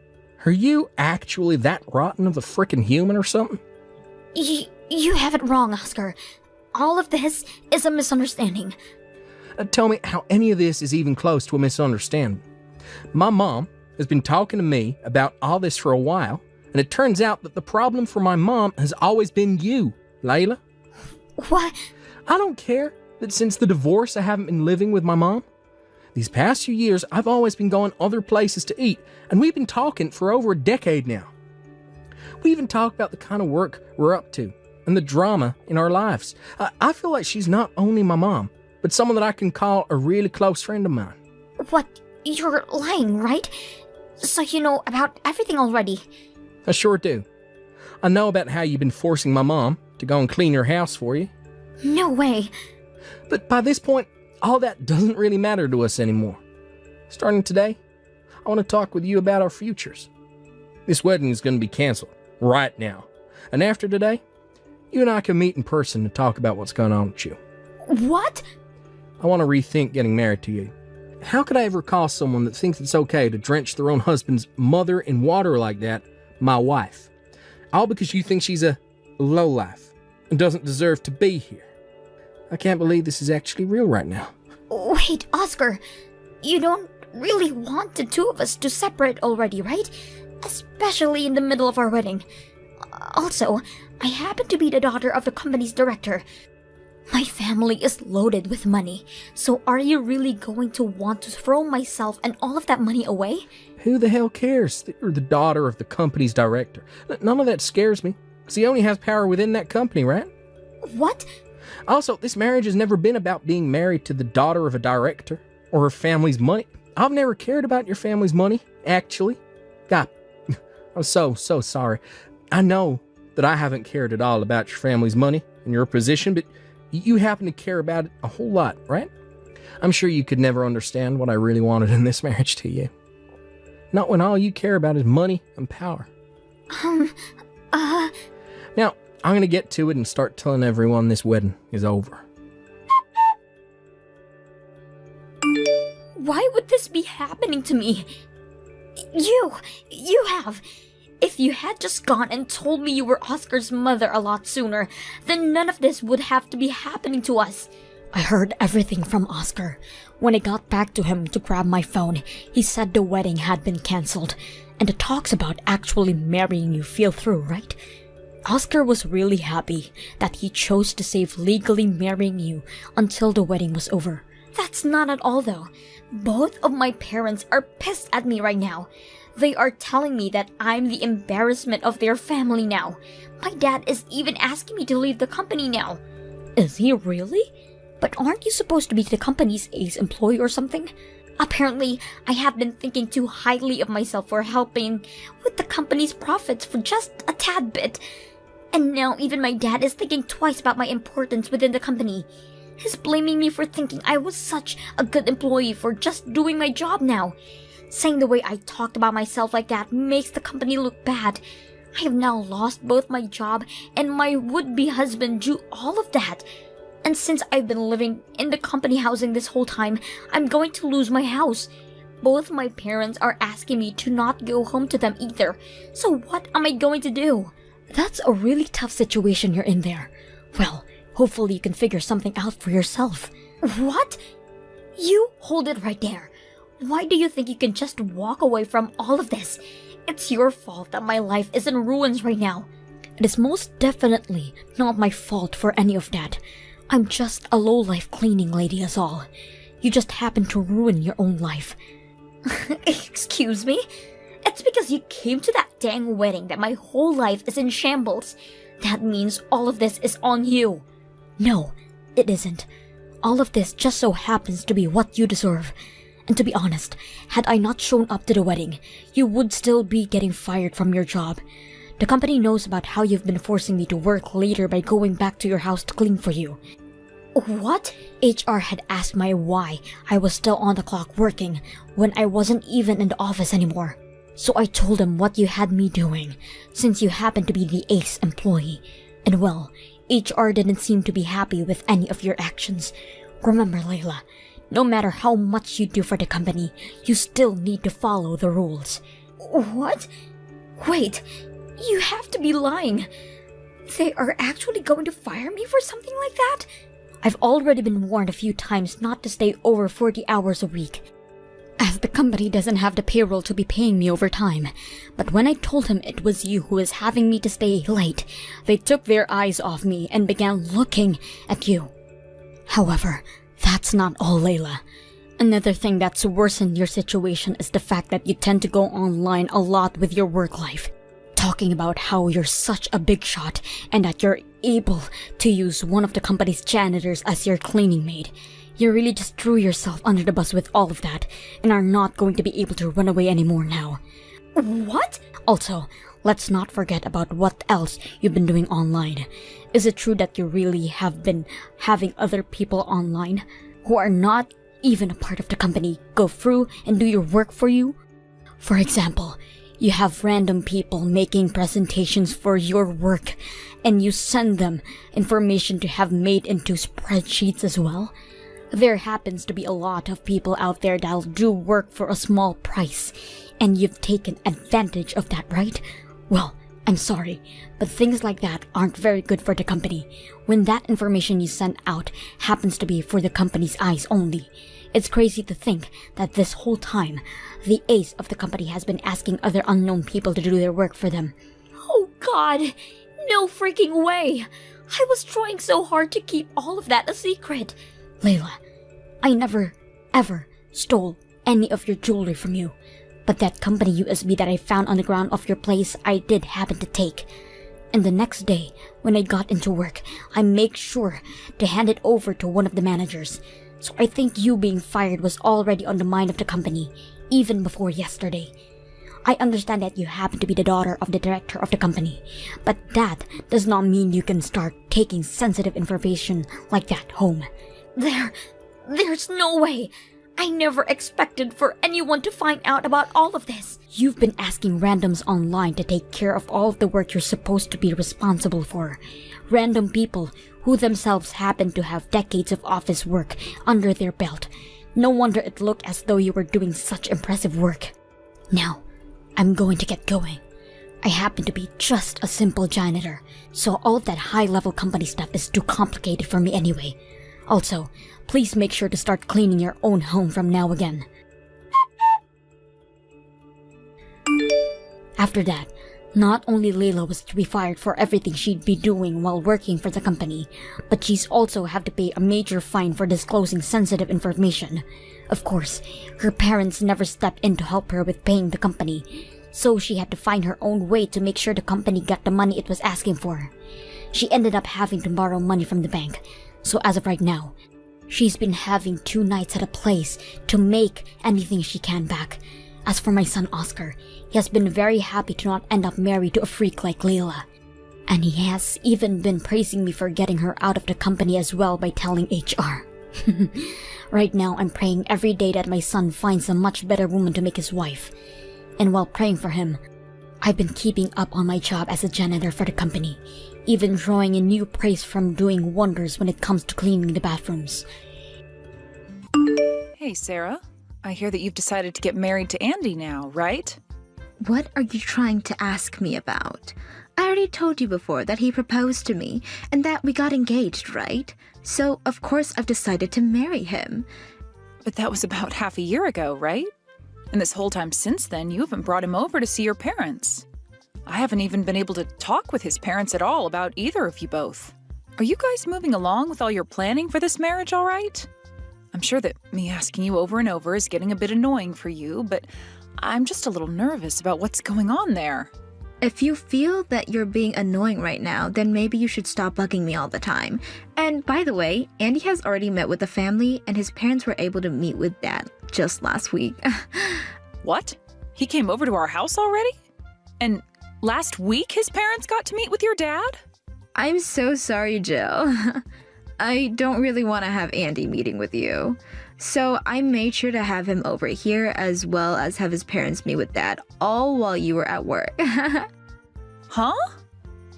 Are you actually that rotten of a frickin' human or something? You have it wrong, Oscar. All of this is a misunderstanding. Tell me how any of this is even close to a misunderstanding. My mom has been talking to me about all this for a while, and it turns out that the problem for my mom has always been you, Layla. What? I don't care that since the divorce I haven't been living with my mom. These past few years, I've always been going other places to eat, and we've been talking for over a decade now. We even talk about the kind of work we're up to and the drama in our lives. I feel like she's not only my mom, but someone that I can call a really close friend of mine. What? You're lying, right? So you know about everything already. I sure do. I know about how you've been forcing my mom to go and clean your house for you. No way. But by this point, all that doesn't really matter to us anymore. Starting today, I want to talk with you about our futures. This wedding is going to be canceled right now. And after today, you and I can meet in person to talk about what's going on with you. What? I want to rethink getting married to you. How could I ever call someone that thinks it's okay to drench their own husband's mother in water like that my wife? All because you think she's a lowlife and doesn't deserve to be here. I can't believe this is actually real right now. Wait, Oscar. You don't really want the two of us to separate already, right? Especially in the middle of our wedding. Also, I happen to be the daughter of the company's director. My family is loaded with money, so are you really going to want to throw myself and all of that money away? Who the hell cares that you're the daughter of the company's director? None of that scares me, because he only has power within that company, right? What? Also, this marriage has never been about being married to the daughter of a director or her family's money. I've never cared about your family's money, actually. God, I'm so sorry. I know that I haven't cared at all about your family's money and your position, but you happen to care about it a whole lot, right? I'm sure you could never understand what I really wanted in this marriage to you. Not when all you care about is money and power. Now, I'm going to get to it and start telling everyone this wedding is over. Why would this be happening to me? You have. If you had just gone and told me you were Oscar's mother a lot sooner, then none of this would have to be happening to us. I heard everything from Oscar. When I got back to him to grab my phone, he said the wedding had been cancelled, and the talks about actually marrying you fell through, right? Oscar was really happy that he chose to save legally marrying you until the wedding was over. That's not at all though. Both of my parents are pissed at me right now. They are telling me that I'm the embarrassment of their family now. My dad is even asking me to leave the company now. Is he really? But aren't you supposed to be the company's ace employee or something? Apparently, I have been thinking too highly of myself for helping with the company's profits for just a tad bit. And now even my dad is thinking twice about my importance within the company. He's blaming me for thinking I was such a good employee for just doing my job now. Saying the way I talked about myself like that makes the company look bad. I have now lost both my job and my would-be husband due all of that. And since I've been living in the company housing this whole time, I'm going to lose my house. Both my parents are asking me to not go home to them either. So what am I going to do? That's a really tough situation you're in there. Well, hopefully you can figure something out for yourself. What? You hold it right there. Why do you think you can just walk away from all of this? It's your fault that my life is in ruins right now. It is most definitely not my fault for any of that. I'm just a low-life cleaning lady is all. You just happen to ruin your own life. Excuse me? It's because you came to that dang wedding that my whole life is in shambles. That means all of this is on you. No, it isn't. All of this just so happens to be what you deserve. And to be honest, had I not shown up to the wedding, you would still be getting fired from your job. The company knows about how you've been forcing me to work later by going back to your house to clean for you. What? HR had asked my why I was still on the clock working when I wasn't even in the office anymore. So I told them what you had me doing, since you happened to be the ace employee. And well, HR didn't seem to be happy with any of your actions. Remember, Layla, no matter how much you do for the company, you still need to follow the rules. What? Wait, you have to be lying. They are actually going to fire me for something like that? I've already been warned a few times not to stay over 40 hours a week, as the company doesn't have the payroll to be paying me overtime. But when I told him it was you who was having me to stay late, they took their eyes off me and began looking at you. However, that's not all, Layla. Another thing that's worsened your situation is the fact that you tend to go online a lot with your work life, talking about how you're such a big shot and that you're able to use one of the company's janitors as your cleaning maid. You really just threw yourself under the bus with all of that and are not going to be able to run away anymore now. What? Also, let's not forget about what else you've been doing online. Is it true that you really have been having other people online who are not even a part of the company go through and do your work for you? For example, you have random people making presentations for your work, and you send them information to have made into spreadsheets as well. There happens to be a lot of people out there that'll do work for a small price, and you've taken advantage of that, right? Well, I'm sorry, but things like that aren't very good for the company when that information you send out happens to be for the company's eyes only. It's crazy to think that this whole time, the ace of the company has been asking other unknown people to do their work for them. Oh God, no freaking way! I was trying so hard to keep all of that a secret. Layla, I never, ever stole any of your jewelry from you. But that company USB that I found on the ground of your place, I did happen to take. And the next day, when I got into work, I made sure to hand it over to one of the managers. So I think you being fired was already on the mind of the company, even before yesterday. I understand that you happen to be the daughter of the director of the company, but that does not mean you can start taking sensitive information like that home. There's no way. I never expected for anyone to find out about all of this. You've been asking randoms online to take care of all of the work you're supposed to be responsible for. Random people who themselves happen to have decades of office work under their belt. No wonder it looked as though you were doing such impressive work. Now, I'm going to get going. I happen to be just a simple janitor, so all of that high-level company stuff is too complicated for me anyway. Also, please make sure to start cleaning your own home from now again. After that, not only Layla was to be fired for everything she'd be doing while working for the company, but she's also have to pay a major fine for disclosing sensitive information. Of course, her parents never stepped in to help her with paying the company, so she had to find her own way to make sure the company got the money it was asking for. She ended up having to borrow money from the bank, so as of right now, she's been having 2 nights at a place to make anything she can back. As for my son Oscar, he has been very happy to not end up married to a freak like Layla. And he has even been praising me for getting her out of the company as well by telling HR. Right now, I'm praying every day that my son finds a much better woman to make his wife. And while praying for him, I've been keeping up on my job as a janitor for the company, even drawing in new praise from doing wonders when it comes to cleaning the bathrooms. Hey, Sarah. I hear that you've decided to get married to Andy now, right? What are you trying to ask me about? I already told you before that he proposed to me and that we got engaged, right? So, of course, I've decided to marry him. But that was about half a year ago, right? And this whole time since then, you haven't brought him over to see your parents. I haven't even been able to talk with his parents at all about either of you both. Are you guys moving along with all your planning for this marriage all right? I'm sure that me asking you over and over is getting a bit annoying for you, but I'm just a little nervous about what's going on there. If you feel that you're being annoying right now, then maybe you should stop bugging me all the time. And by the way, Andy has already met with the family and his parents were able to meet with Dad just last week. What? He came over to our house already? And last week his parents got to meet with your dad? I'm so sorry, Jill. I don't really want to have Andy meeting with you. So I made sure to have him over here as well as have his parents meet with Dad, all while you were at work. Huh?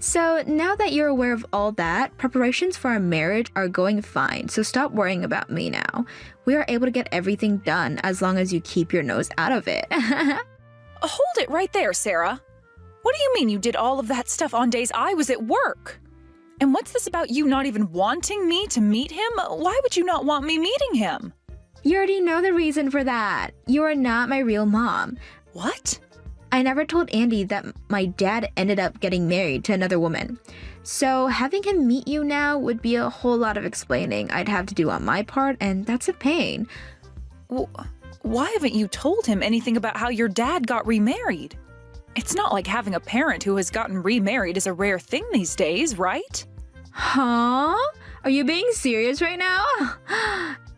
So now that you're aware of all that, preparations for our marriage are going fine, so stop worrying about me now. We are able to get everything done as long as you keep your nose out of it. Hold it right there, Sarah. What do you mean you did all of that stuff on days I was at work? And what's this about you not even wanting me to meet him? Why would you not want me meeting him? You already know the reason for that. You are not my real mom. What? I never told Andy that my dad ended up getting married to another woman. So having him meet you now would be a whole lot of explaining I'd have to do on my part, and that's a pain. Well, why haven't you told him anything about how your dad got remarried? It's not like having a parent who has gotten remarried is a rare thing these days, right? Huh? Are you being serious right now?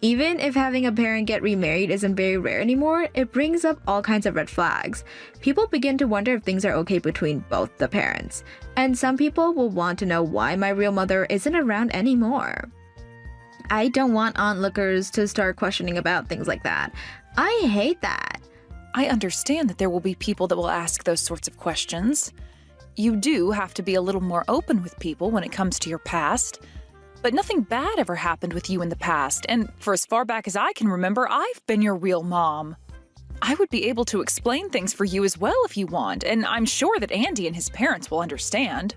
Even if having a parent get remarried isn't very rare anymore, it brings up all kinds of red flags. People begin to wonder if things are okay between both the parents. And some people will want to know why my real mother isn't around anymore. I don't want onlookers to start questioning about things like that. I hate that. I understand that there will be people that will ask those sorts of questions. You do have to be a little more open with people when it comes to your past. But nothing bad ever happened with you in the past, and for as far back as I can remember, I've been your real mom. I would be able to explain things for you as well if you want, and I'm sure that Andy and his parents will understand.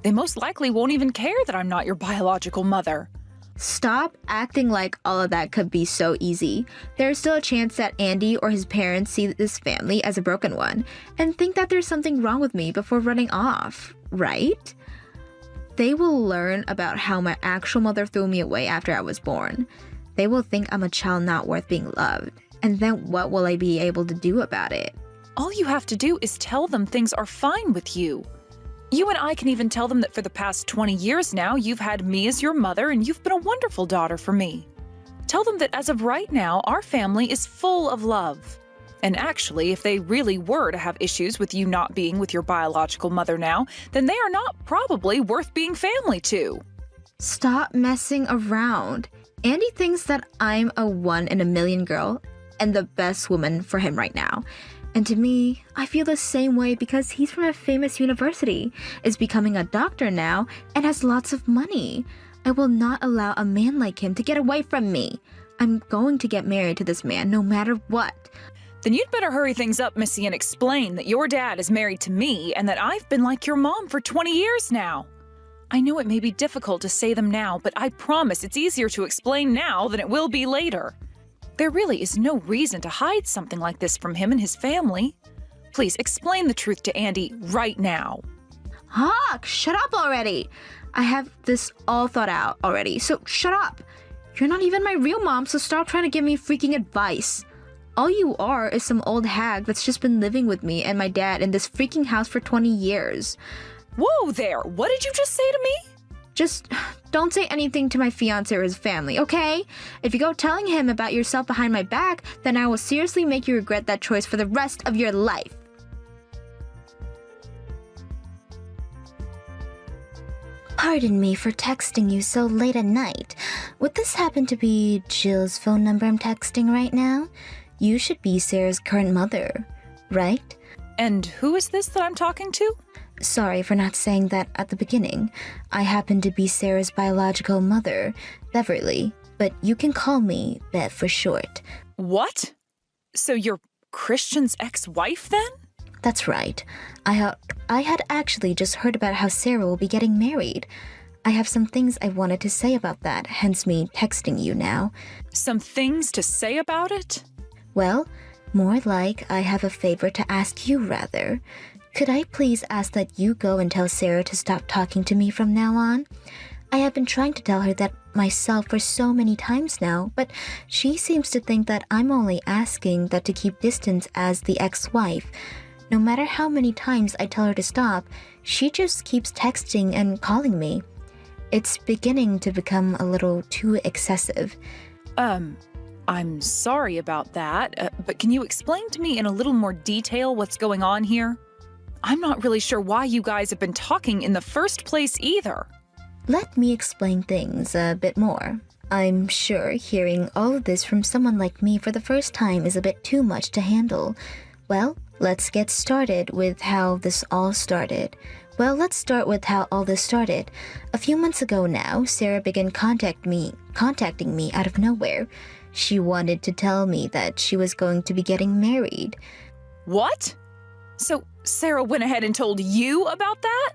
They most likely won't even care that I'm not your biological mother. Stop acting like all of that could be so easy. There's still a chance that Andy or his parents see this family as a broken one and think that there's something wrong with me before running off, right? They will learn about how my actual mother threw me away after I was born. They will think I'm a child not worth being loved. And then what will I be able to do about it? All you have to do is tell them things are fine with you. You and I can even tell them that for the past 20 years now, you've had me as your mother and you've been a wonderful daughter for me. Tell them that as of right now, our family is full of love. And actually, if they really were to have issues with you not being with your biological mother now, then they are not probably worth being family to. Stop messing around. Andy thinks that I'm a 1 in a million girl and the best woman for him right now. And to me, I feel the same way because he's from a famous university, is becoming a doctor now, and has lots of money. I will not allow a man like him to get away from me. I'm going to get married to this man no matter what. Then you'd better hurry things up, Missy, and explain that your dad is married to me and that I've been like your mom for 20 years now. I know it may be difficult to say them now, but I promise it's easier to explain now than it will be later. There really is no reason to hide something like this from him and his family. Please explain the truth to Andy right now. Hawk, shut up already. I have this all thought out already, so shut up. You're not even my real mom, so stop trying to give me freaking advice. All you are is some old hag that's just been living with me and my dad in this freaking house for 20 years. Whoa there, what did you just say to me? Just don't say anything to my fiancé or his family, okay? If you go telling him about yourself behind my back, then I will seriously make you regret that choice for the rest of your life. Pardon me for texting you so late at night. Would this happen to be Jill's phone number I'm texting right now? You should be Sarah's current mother, right? And who is this that I'm talking to? Sorry for not saying that at the beginning. I happen to be Sarah's biological mother, Beverly, but you can call me Bev for short. What? So you're Christian's ex-wife then? That's right. I had actually just heard about how Sarah will be getting married. I have some things I wanted to say about that, hence me texting you now. Some things to say about it? Well, more like I have a favor to ask you, rather. Could I please ask that you go and tell Sarah to stop talking to me from now on? I have been trying to tell her that myself for so many times now, but she seems to think that I'm only asking that to keep distance as the ex-wife. No matter how many times I tell her to stop, she just keeps texting and calling me. It's beginning to become a little too excessive. I'm sorry about that, but can you explain to me in a little more detail what's going on here? I'm not really sure why you guys have been talking in the first place either. let me explain things a bit more. I'm sure hearing all of this from someone like me for the first time is a bit too much to handle. Well, let's get started with how this all started. Let's start with how all this started. A few months ago now, Sarah began contacting me out of nowhere. She wanted to tell me that she was going to be getting married. What? So Sarah went ahead and told you about that?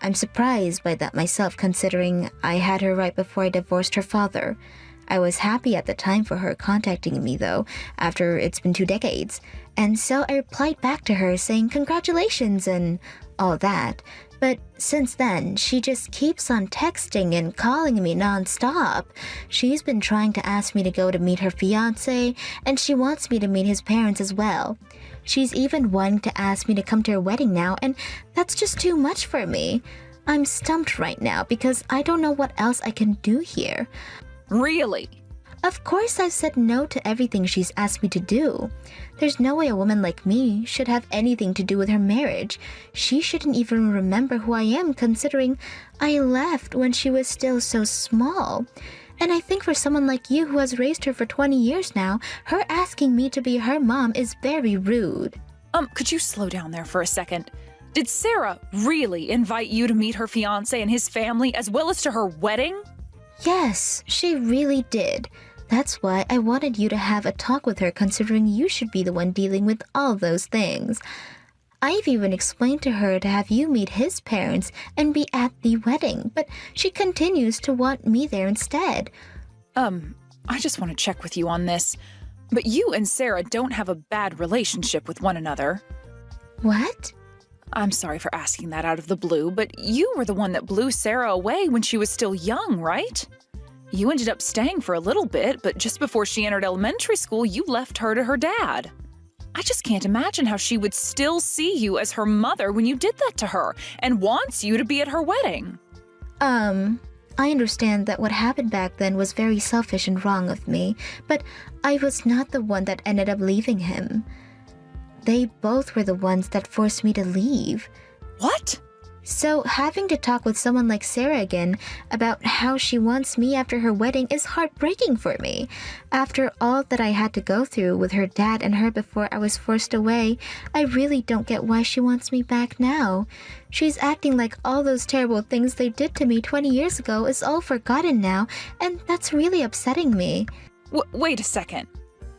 I'm surprised by that myself, considering I had her right before I divorced her father. I was happy at the time for her contacting me, though, after it's been 2 decades. And so I replied back to her saying congratulations and all that. But since then, she just keeps on texting and calling me nonstop. She's been trying to ask me to go to meet her fiancé, and she wants me to meet his parents as well. She's even wanting to ask me to come to her wedding now, and that's just too much for me. I'm stumped right now because I don't know what else I can do here. Really? Of course I've said no to everything she's asked me to do. There's no way a woman like me should have anything to do with her marriage. She shouldn't even remember who I am, considering I left when she was still so small. And I think for someone like you who has raised her for 20 years now, her asking me to be her mom is very rude. Could you slow down there for a second? Did Sarah really invite you to meet her fiancé and his family as well as to her wedding? Yes, she really did. That's why I wanted you to have a talk with her, considering you should be the one dealing with all those things. I've even explained to her to have you meet his parents and be at the wedding, but she continues to want me there instead. I just want to check with you on this. But you and Sarah don't have a bad relationship with one another. What? I'm sorry for asking that out of the blue, but you were the one that blew Sarah away when she was still young, right? You ended up staying for a little bit, but just before she entered elementary school, you left her to her dad. I just can't imagine how she would still see you as her mother when you did that to her and wants you to be at her wedding. I understand that what happened back then was very selfish and wrong of me, but I was not the one that ended up leaving him. They both were the ones that forced me to leave. What? So having to talk with someone like Sarah again about how she wants me after her wedding is heartbreaking for me. After all that I had to go through with her dad and her before I was forced away, I really don't get why she wants me back now. She's acting like all those terrible things they did to me 20 years ago is all forgotten now, and that's really upsetting me. Wait a second.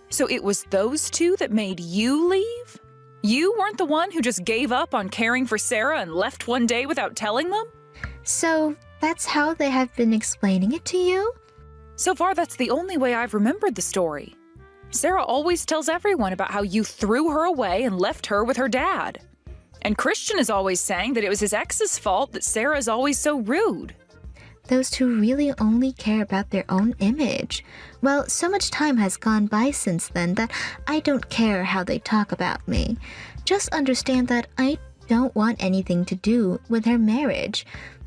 So it was those two that made you leave? You weren't the one who just gave up on caring for Sarah and left one day without telling them? So that's how they have been explaining it to you? So far, that's the only way I've remembered the story. Sarah always tells everyone about how you threw her away and left her with her dad. And Christian is always saying that it was his ex's fault that Sarah is always so rude. Those two really only care about their own image. Well, so much time has gone by since then that I don't care how they talk about me. Just understand that I don't want anything to do with her marriage.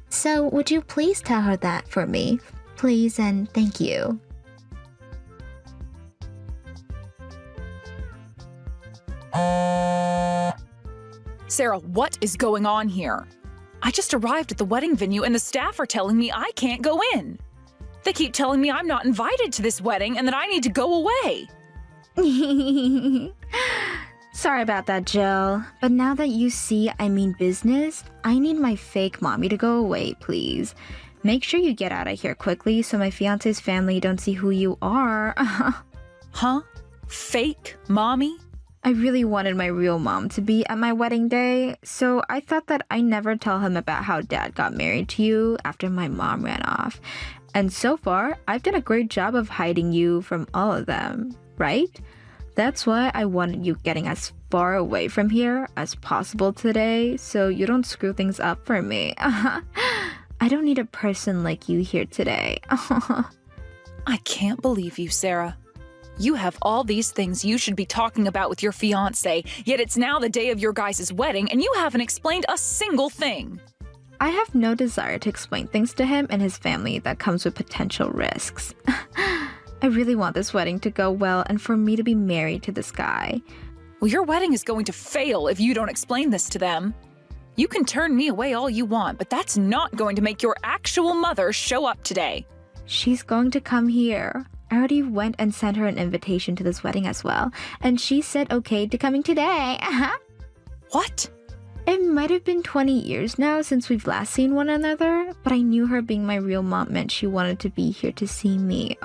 So would you please tell her that for me? Please and thank you. Sarah, what is going on here? I just arrived at the wedding venue and the staff are telling me I can't go in. They keep telling me I'm not invited to this wedding and that I need to go away. Sorry about that, Jill. But now that you see I mean business, I need my fake mommy to go away, please. Make sure you get out of here quickly so my fiance's family don't see who you are. Huh? Fake mommy? I really wanted my real mom to be at my wedding day, so I thought that I never tell him about how dad got married to you after my mom ran off. And so far, I've done a great job of hiding you from all of them, right? That's why I wanted you getting as far away from here as possible today, so you don't screw things up for me. I don't need a person like you here today. I can't believe you, Sarah. You have all these things you should be talking about with your fiancé, yet it's now the day of your guys' wedding and you haven't explained a single thing. I have no desire to explain things to him and his family that comes with potential risks. I really want this wedding to go well and for me to be married to this guy. Well, your wedding is going to fail if you don't explain this to them. You can turn me away all you want, but that's not going to make your actual mother show up today. She's going to come here. I already went and sent her an invitation to this wedding as well, and she said okay to coming today. What? It might have been 20 years now since we've last seen one another, but I knew her being my real mom meant she wanted to be here to see me.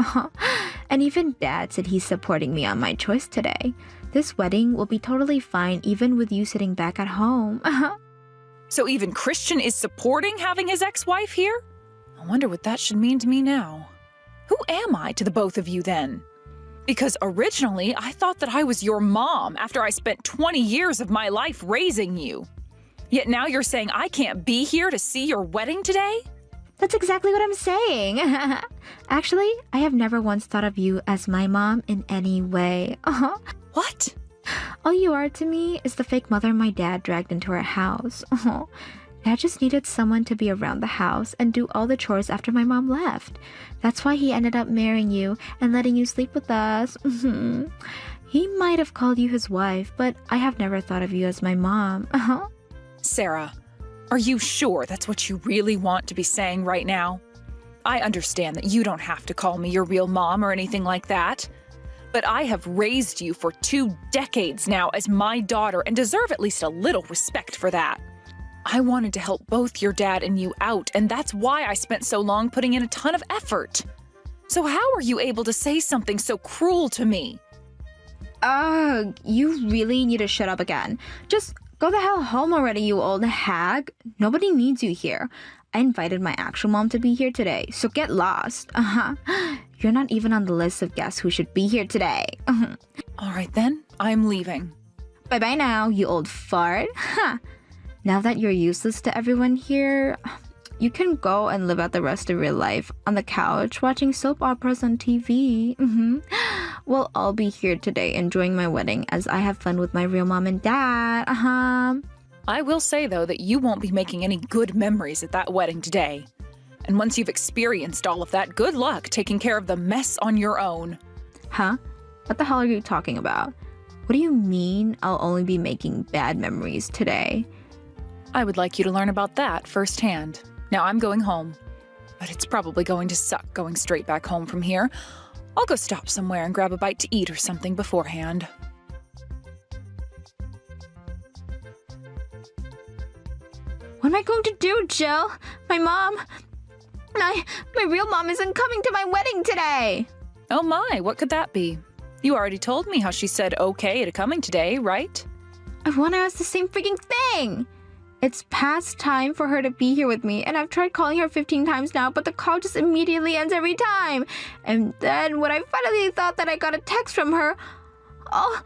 And even Dad said he's supporting me on my choice today. This wedding will be totally fine even with you sitting back at home. So even Christian is supporting having his ex-wife here? I wonder what that should mean to me now. Who am I to the both of you then? Because originally I thought that I was your mom after I spent 20 years of my life raising you. Yet now you're saying I can't be here to see your wedding today? That's exactly what I'm saying. Actually, I have never once thought of you as my mom in any way. What? All you are to me is the fake mother my dad dragged into our house. Dad just needed someone to be around the house and do all the chores after my mom left. That's why he ended up marrying you and letting you sleep with us. He might have called you his wife, but I have never thought of you as my mom. Sarah, are you sure that's what you really want to be saying right now? I understand that you don't have to call me your real mom or anything like that. But I have raised you for 2 decades now as my daughter and deserve at least a little respect for that. I wanted to help both your dad and you out, and that's why I spent so long putting in a ton of effort. So how are you able to say something so cruel to me? You really need to shut up again. Just go the hell home already, you old hag. Nobody needs you here. I invited my actual mom to be here today, so get lost. You're not even on the list of guests who should be here today. All right then, I'm leaving. Bye-bye now, you old fart. Now that you're useless to everyone here, you can go and live out the rest of your life on the couch watching soap operas on TV. We'll all be here today enjoying my wedding as I have fun with my real mom and dad. I will say, though, that you won't be making any good memories at that wedding today. And once you've experienced all of that, good luck taking care of the mess on your own. Huh? What the hell are you talking about? What do you mean I'll only be making bad memories today? I would like you to learn about that firsthand. Now I'm going home. But it's probably going to suck going straight back home from here. I'll go stop somewhere and grab a bite to eat or something beforehand. What am I going to do, Jill? My real mom isn't coming to my wedding today. Oh my, what could that be? You already told me how she said okay to coming today, right? I want to ask the same freaking thing. It's past time for her to be here with me, and I've tried calling her 15 times now, but the call just immediately ends every time. And then when I finally thought that I got a text from her, all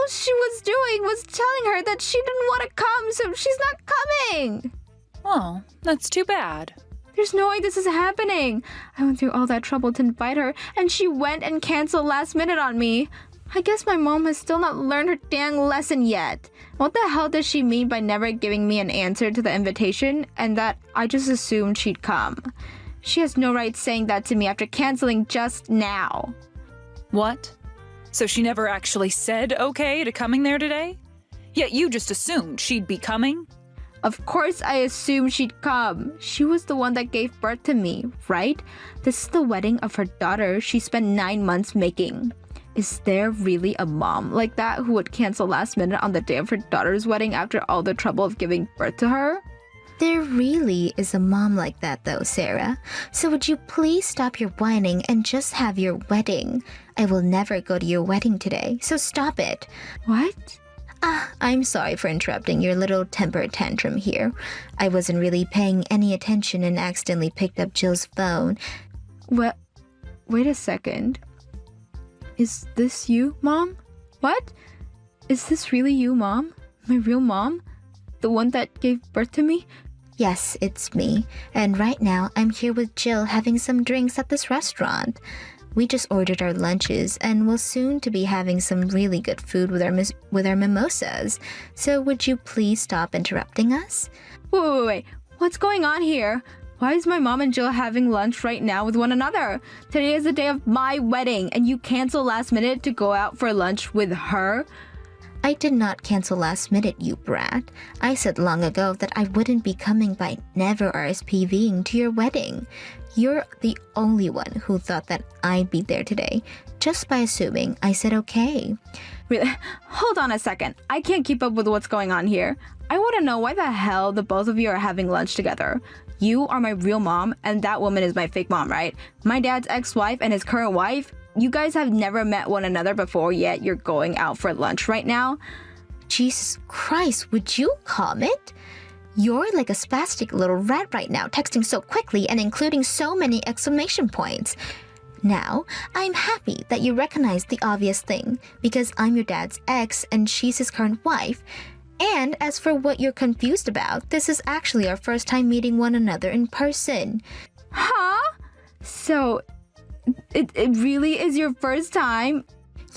she was doing was telling her that she didn't want to come, so she's not coming. Well, that's too bad. There's no way this is happening. I went through all that trouble to invite her, and she went and canceled last minute on me. I guess my mom has still not learned her dang lesson yet. What the hell does she mean by never giving me an answer to the invitation and that I just assumed she'd come? She has no right saying that to me after canceling just now. What? So she never actually said okay to coming there today? Yet you just assumed she'd be coming? Of course I assumed she'd come. She was the one that gave birth to me, right? This is the wedding of her daughter she spent 9 months making. Is there really a mom like that who would cancel last minute on the day of her daughter's wedding after all the trouble of giving birth to her? There really is a mom like that though, Sarah. So would you please stop your whining and just have your wedding? I will never go to your wedding today, so stop it. What? I'm sorry for interrupting your little temper tantrum here. I wasn't really paying any attention and accidentally picked up Jill's phone. Well, wait a second. Is this you, Mom? What? Is this really you, Mom? My real mom? The one that gave birth to me? Yes, it's me. And right now, I'm here with Jill having some drinks at this restaurant. We just ordered our lunches and will soon to be having some really good food with our mimosas. So would you please stop interrupting us? Wait. What's going on here? Why is my mom and Jill having lunch right now with one another? Today is the day of my wedding, and you cancel last minute to go out for lunch with her? I did not cancel last minute, you brat. I said long ago that I wouldn't be coming by never RSVPing to your wedding. You're the only one who thought that I'd be there today, just by assuming I said okay. Really? Hold on a second. I can't keep up with what's going on here. I want to know why the hell the both of you are having lunch together. You are my real mom, and that woman is my fake mom, right? My dad's ex-wife and his current wife? You guys have never met one another before, yet you're going out for lunch right now? Jesus Christ, would you comment? You're like a spastic little rat right now, texting so quickly and including so many exclamation points. Now, I'm happy that you recognize the obvious thing, because I'm your dad's ex and she's his current wife. And as for what you're confused about, this is actually our first time meeting one another in person. Huh? So, it really is your first time?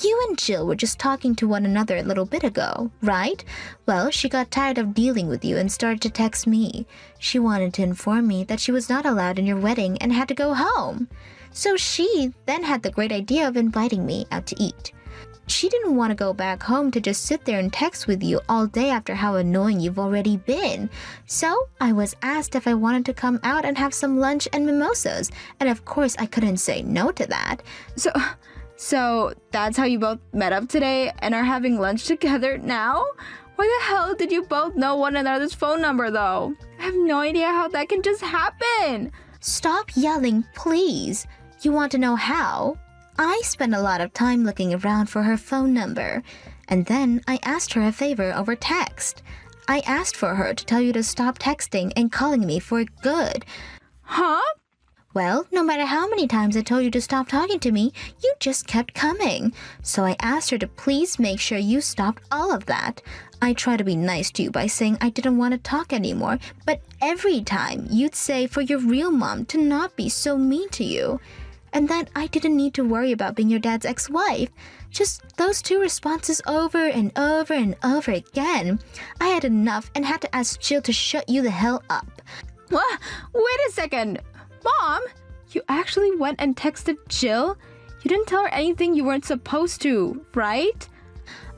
You and Jill were just talking to one another a little bit ago, right? Well, she got tired of dealing with you and started to text me. She wanted to inform me that she was not allowed in your wedding and had to go home. So she then had the great idea of inviting me out to eat. She didn't want to go back home to just sit there and text with you all day after how annoying you've already been. So I was asked if I wanted to come out and have some lunch and mimosas, and of course I couldn't say no to that. So that's how you both met up today and are having lunch together now? Why the hell did you both know one another's phone number though? I have no idea how that can just happen. Stop yelling, please. You want to know how? I spent a lot of time looking around for her phone number, and then I asked her a favor over text. I asked for her to tell you to stop texting and calling me for good. Huh? Well, no matter how many times I told you to stop talking to me, you just kept coming. So I asked her to please make sure you stopped all of that. I tried to be nice to you by saying I didn't want to talk anymore, but every time you'd say for your real mom to not be so mean to you. And that I didn't need to worry about being your dad's ex-wife. Just those two responses over and over and over again. I had enough and had to ask Jill to shut you the hell up. What? Wait a second. Mom, you actually went and texted Jill? You didn't tell her anything you weren't supposed to, right?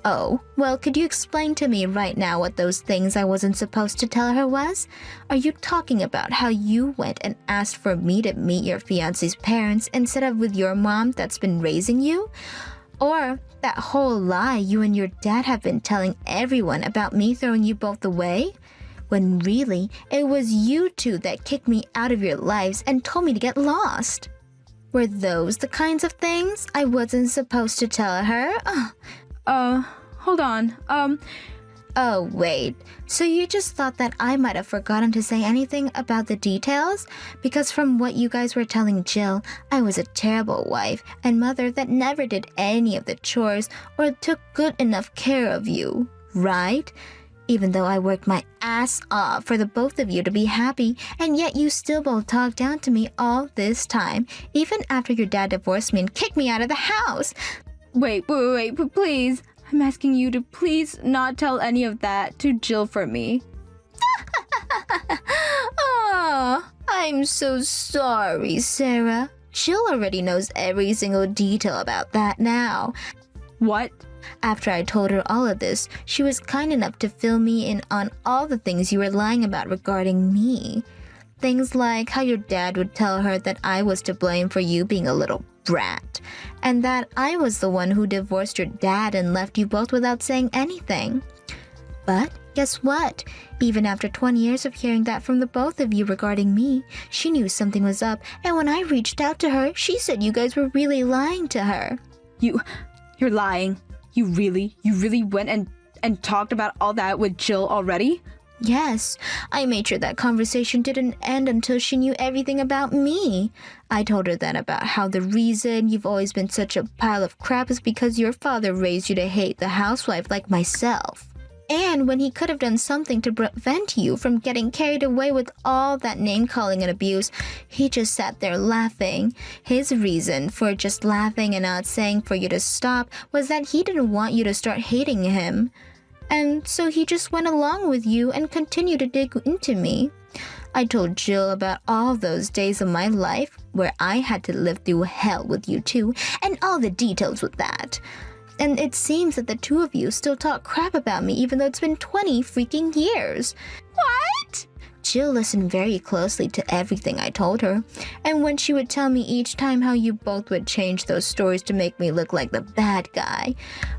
Oh, well, could you explain to me right now what those things I wasn't supposed to tell her was? Are you talking about how you went and asked for me to meet your fiancé's parents instead of with your mom that's been raising you? Or that whole lie you and your dad have been telling everyone about me throwing you both away? When really, it was you two that kicked me out of your lives and told me to get lost. Were those the kinds of things I wasn't supposed to tell her? Hold on. Oh, wait. So you just thought that I might have forgotten to say anything about the details? Because from what you guys were telling Jill, I was a terrible wife and mother that never did any of the chores or took good enough care of you, right? Even though I worked my ass off for the both of you to be happy, and yet you still both talked down to me all this time, even after your dad divorced me and kicked me out of the house. Wait, please. I'm asking you to please not tell any of that to Jill for me. Oh, I'm so sorry, Sarah. Jill already knows every single detail about that now. What? After I told her all of this, she was kind enough to fill me in on all the things you were lying about regarding me. Things like how your dad would tell her that I was to blame for you being a little brat, and that I was the one who divorced your dad and left you both without saying anything. But guess what? Even after 20 years of hearing that from the both of you regarding me, she knew something was up, and when I reached out to her, she said you guys were really lying to her. You're lying. You really went and talked about all that with Jill already? Yes, I made sure that conversation didn't end until she knew everything about me. I told her then about how the reason you've always been such a pile of crap is because your father raised you to hate the housewife like myself. And when he could have done something to prevent you from getting carried away with all that name-calling and abuse, he just sat there laughing. His reason for just laughing and not saying for you to stop was that he didn't want you to start hating him. And so he just went along with you and continued to dig into me. I told Jill about all those days of my life where I had to live through hell with you two, and all the details with that. And it seems that the two of you still talk crap about me even though it's been 20 freaking years. What? Jill listened very closely to everything I told her, and when she would tell me each time how you both would change those stories to make me look like the bad guy.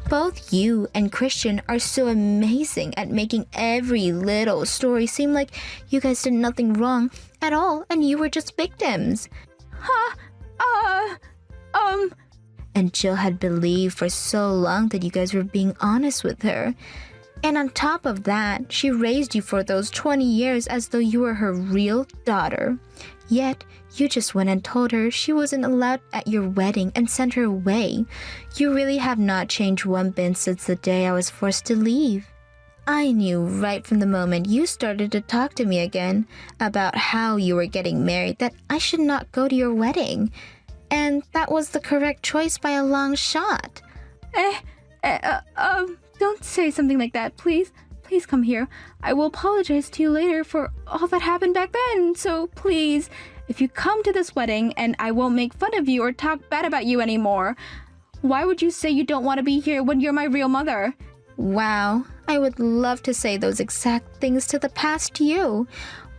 Both you and Christian are so amazing at making every little story seem like you guys did nothing wrong at all and you were just victims. Huh? And Jill had believed for so long that you guys were being honest with her. And on top of that, she raised you for those 20 years as though you were her real daughter. Yet, you just went and told her she wasn't allowed at your wedding and sent her away. You really have not changed one bit since the day I was forced to leave. I knew right from the moment you started to talk to me again about how you were getting married that I should not go to your wedding. And that was the correct choice by a long shot. Don't say something like that, please. Please come here. I will apologize to you later for all that happened back then. So please, if you come to this wedding and I won't make fun of you or talk bad about you anymore, why would you say you don't want to be here when you're my real mother? Wow, I would love to say those exact things to the past you.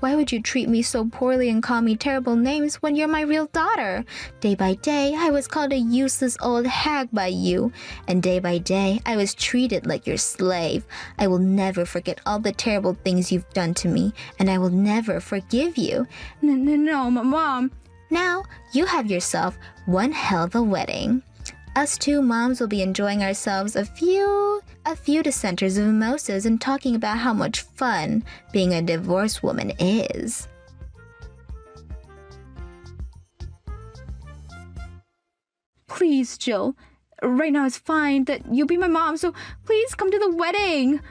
Why would you treat me so poorly and call me terrible names when you're my real daughter? Day by day, I was called a useless old hag by you, and day by day, I was treated like your slave. I will never forget all the terrible things you've done to me, and I will never forgive you. No, Mom. Now, you have yourself one hell of a wedding. Us two moms will be enjoying ourselves a few dissenters of mimosas and talking about how much fun being a divorced woman is. Please, Jill. Right now it's fine that you'll be my mom, so please come to the wedding.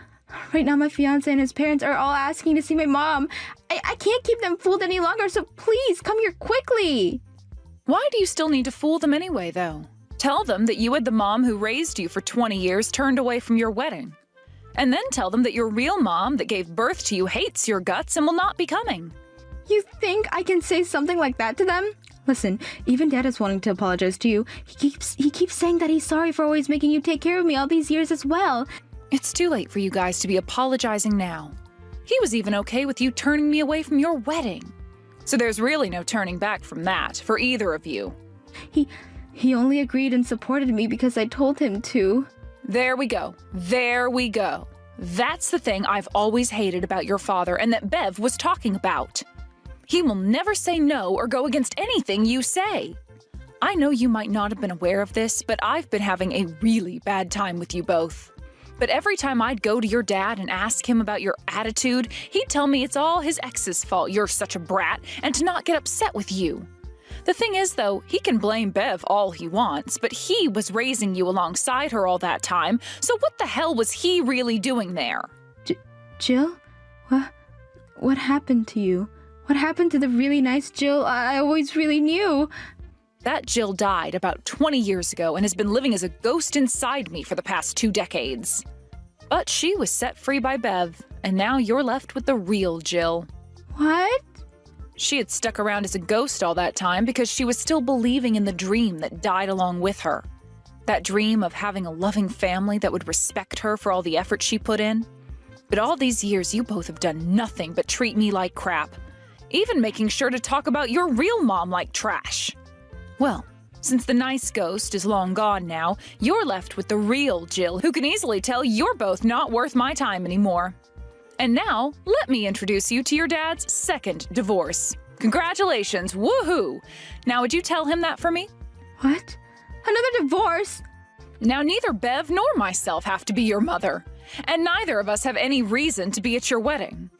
Right now my fiancé and his parents are all asking to see my mom. I can't keep them fooled any longer, so please come here quickly. Why do you still need to fool them anyway, though? Tell them that you had the mom who raised you for 20 years turned away from your wedding. And then tell them that your real mom that gave birth to you hates your guts and will not be coming. You think I can say something like that to them? Listen, even Dad is wanting to apologize to you. He keeps saying that he's sorry for always making you take care of me all these years as well. It's too late for you guys to be apologizing now. He was even okay with you turning me away from your wedding. So there's really no turning back from that for either of you. He only agreed and supported me because I told him to. There we go. There we go. That's the thing I've always hated about your father and that Bev was talking about. He will never say no or go against anything you say. I know you might not have been aware of this, but I've been having a really bad time with you both. But every time I'd go to your dad and ask him about your attitude, he'd tell me it's all his ex's fault you're such a brat and to not get upset with you. The thing is, though, he can blame Bev all he wants, but he was raising you alongside her all that time, so what the hell was he really doing there? Jill? What happened to you? What happened to the really nice Jill I always really knew? That Jill died about 20 years ago and has been living as a ghost inside me for the past 2 decades. But she was set free by Bev, and now you're left with the real Jill. What? She had stuck around as a ghost all that time because she was still believing in the dream that died along with her. That dream of having a loving family that would respect her for all the effort she put in. But all these years, you both have done nothing but treat me like crap, even making sure to talk about your real mom like trash. Well, since the nice ghost is long gone now, you're left with the real Jill who can easily tell you're both not worth my time anymore. And now, let me introduce you to your dad's second divorce. Congratulations, woohoo! Now would you tell him that for me? What? Another divorce? Now neither Bev nor myself have to be your mother, and neither of us have any reason to be at your wedding.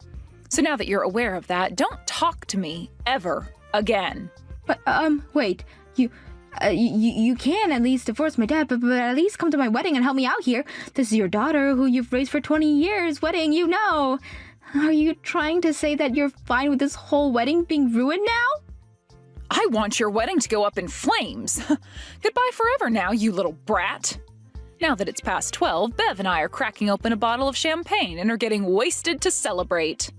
So now that you're aware of that, don't talk to me ever again. But, wait, you can at least divorce my dad, but at least come to my wedding and help me out here. This is your daughter who you've raised for 20 years, wedding, you know. Are you trying to say that you're fine with this whole wedding being ruined now? I want your wedding to go up in flames. Goodbye forever now, you little brat. Now that it's past 12, Bev and I are cracking open a bottle of champagne and are getting wasted to celebrate.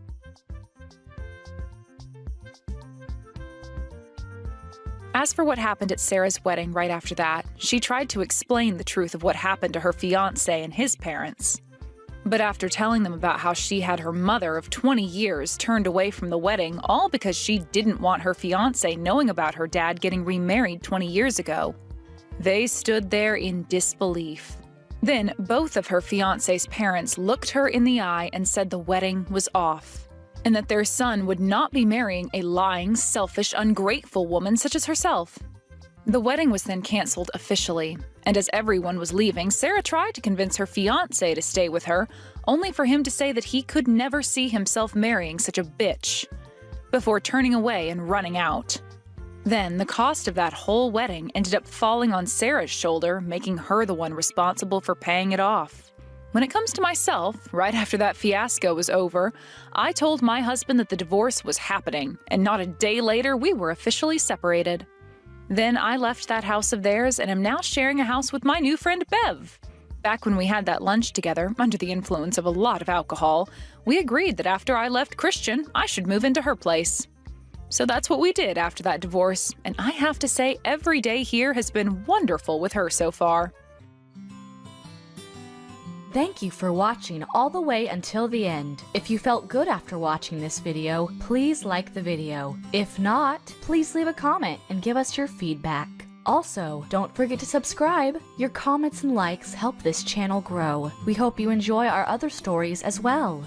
As for what happened at Sarah's wedding right after that, she tried to explain the truth of what happened to her fiancé and his parents. But after telling them about how she had her mother of 20 years turned away from the wedding all because she didn't want her fiancé knowing about her dad getting remarried 20 years ago, they stood there in disbelief. Then both of her fiancé's parents looked her in the eye and said the wedding was off, and that their son would not be marrying a lying, selfish, ungrateful woman such as herself. The wedding was then canceled officially, and as everyone was leaving, Sarah tried to convince her fiancé to stay with her, only for him to say that he could never see himself marrying such a bitch, before turning away and running out. Then the cost of that whole wedding ended up falling on Sarah's shoulder, making her the one responsible for paying it off. When it comes to myself, right after that fiasco was over, I told my husband that the divorce was happening, and not a day later we were officially separated. Then I left that house of theirs and am now sharing a house with my new friend Bev. Back when we had that lunch together, under the influence of a lot of alcohol, we agreed that after I left Christian, I should move into her place. So that's what we did after that divorce, and I have to say every day here has been wonderful with her so far. Thank you for watching all the way until the end. If you felt good after watching this video, please like the video. If not, please leave a comment and give us your feedback. Also, don't forget to subscribe. Your comments and likes help this channel grow. We hope you enjoy our other stories as well.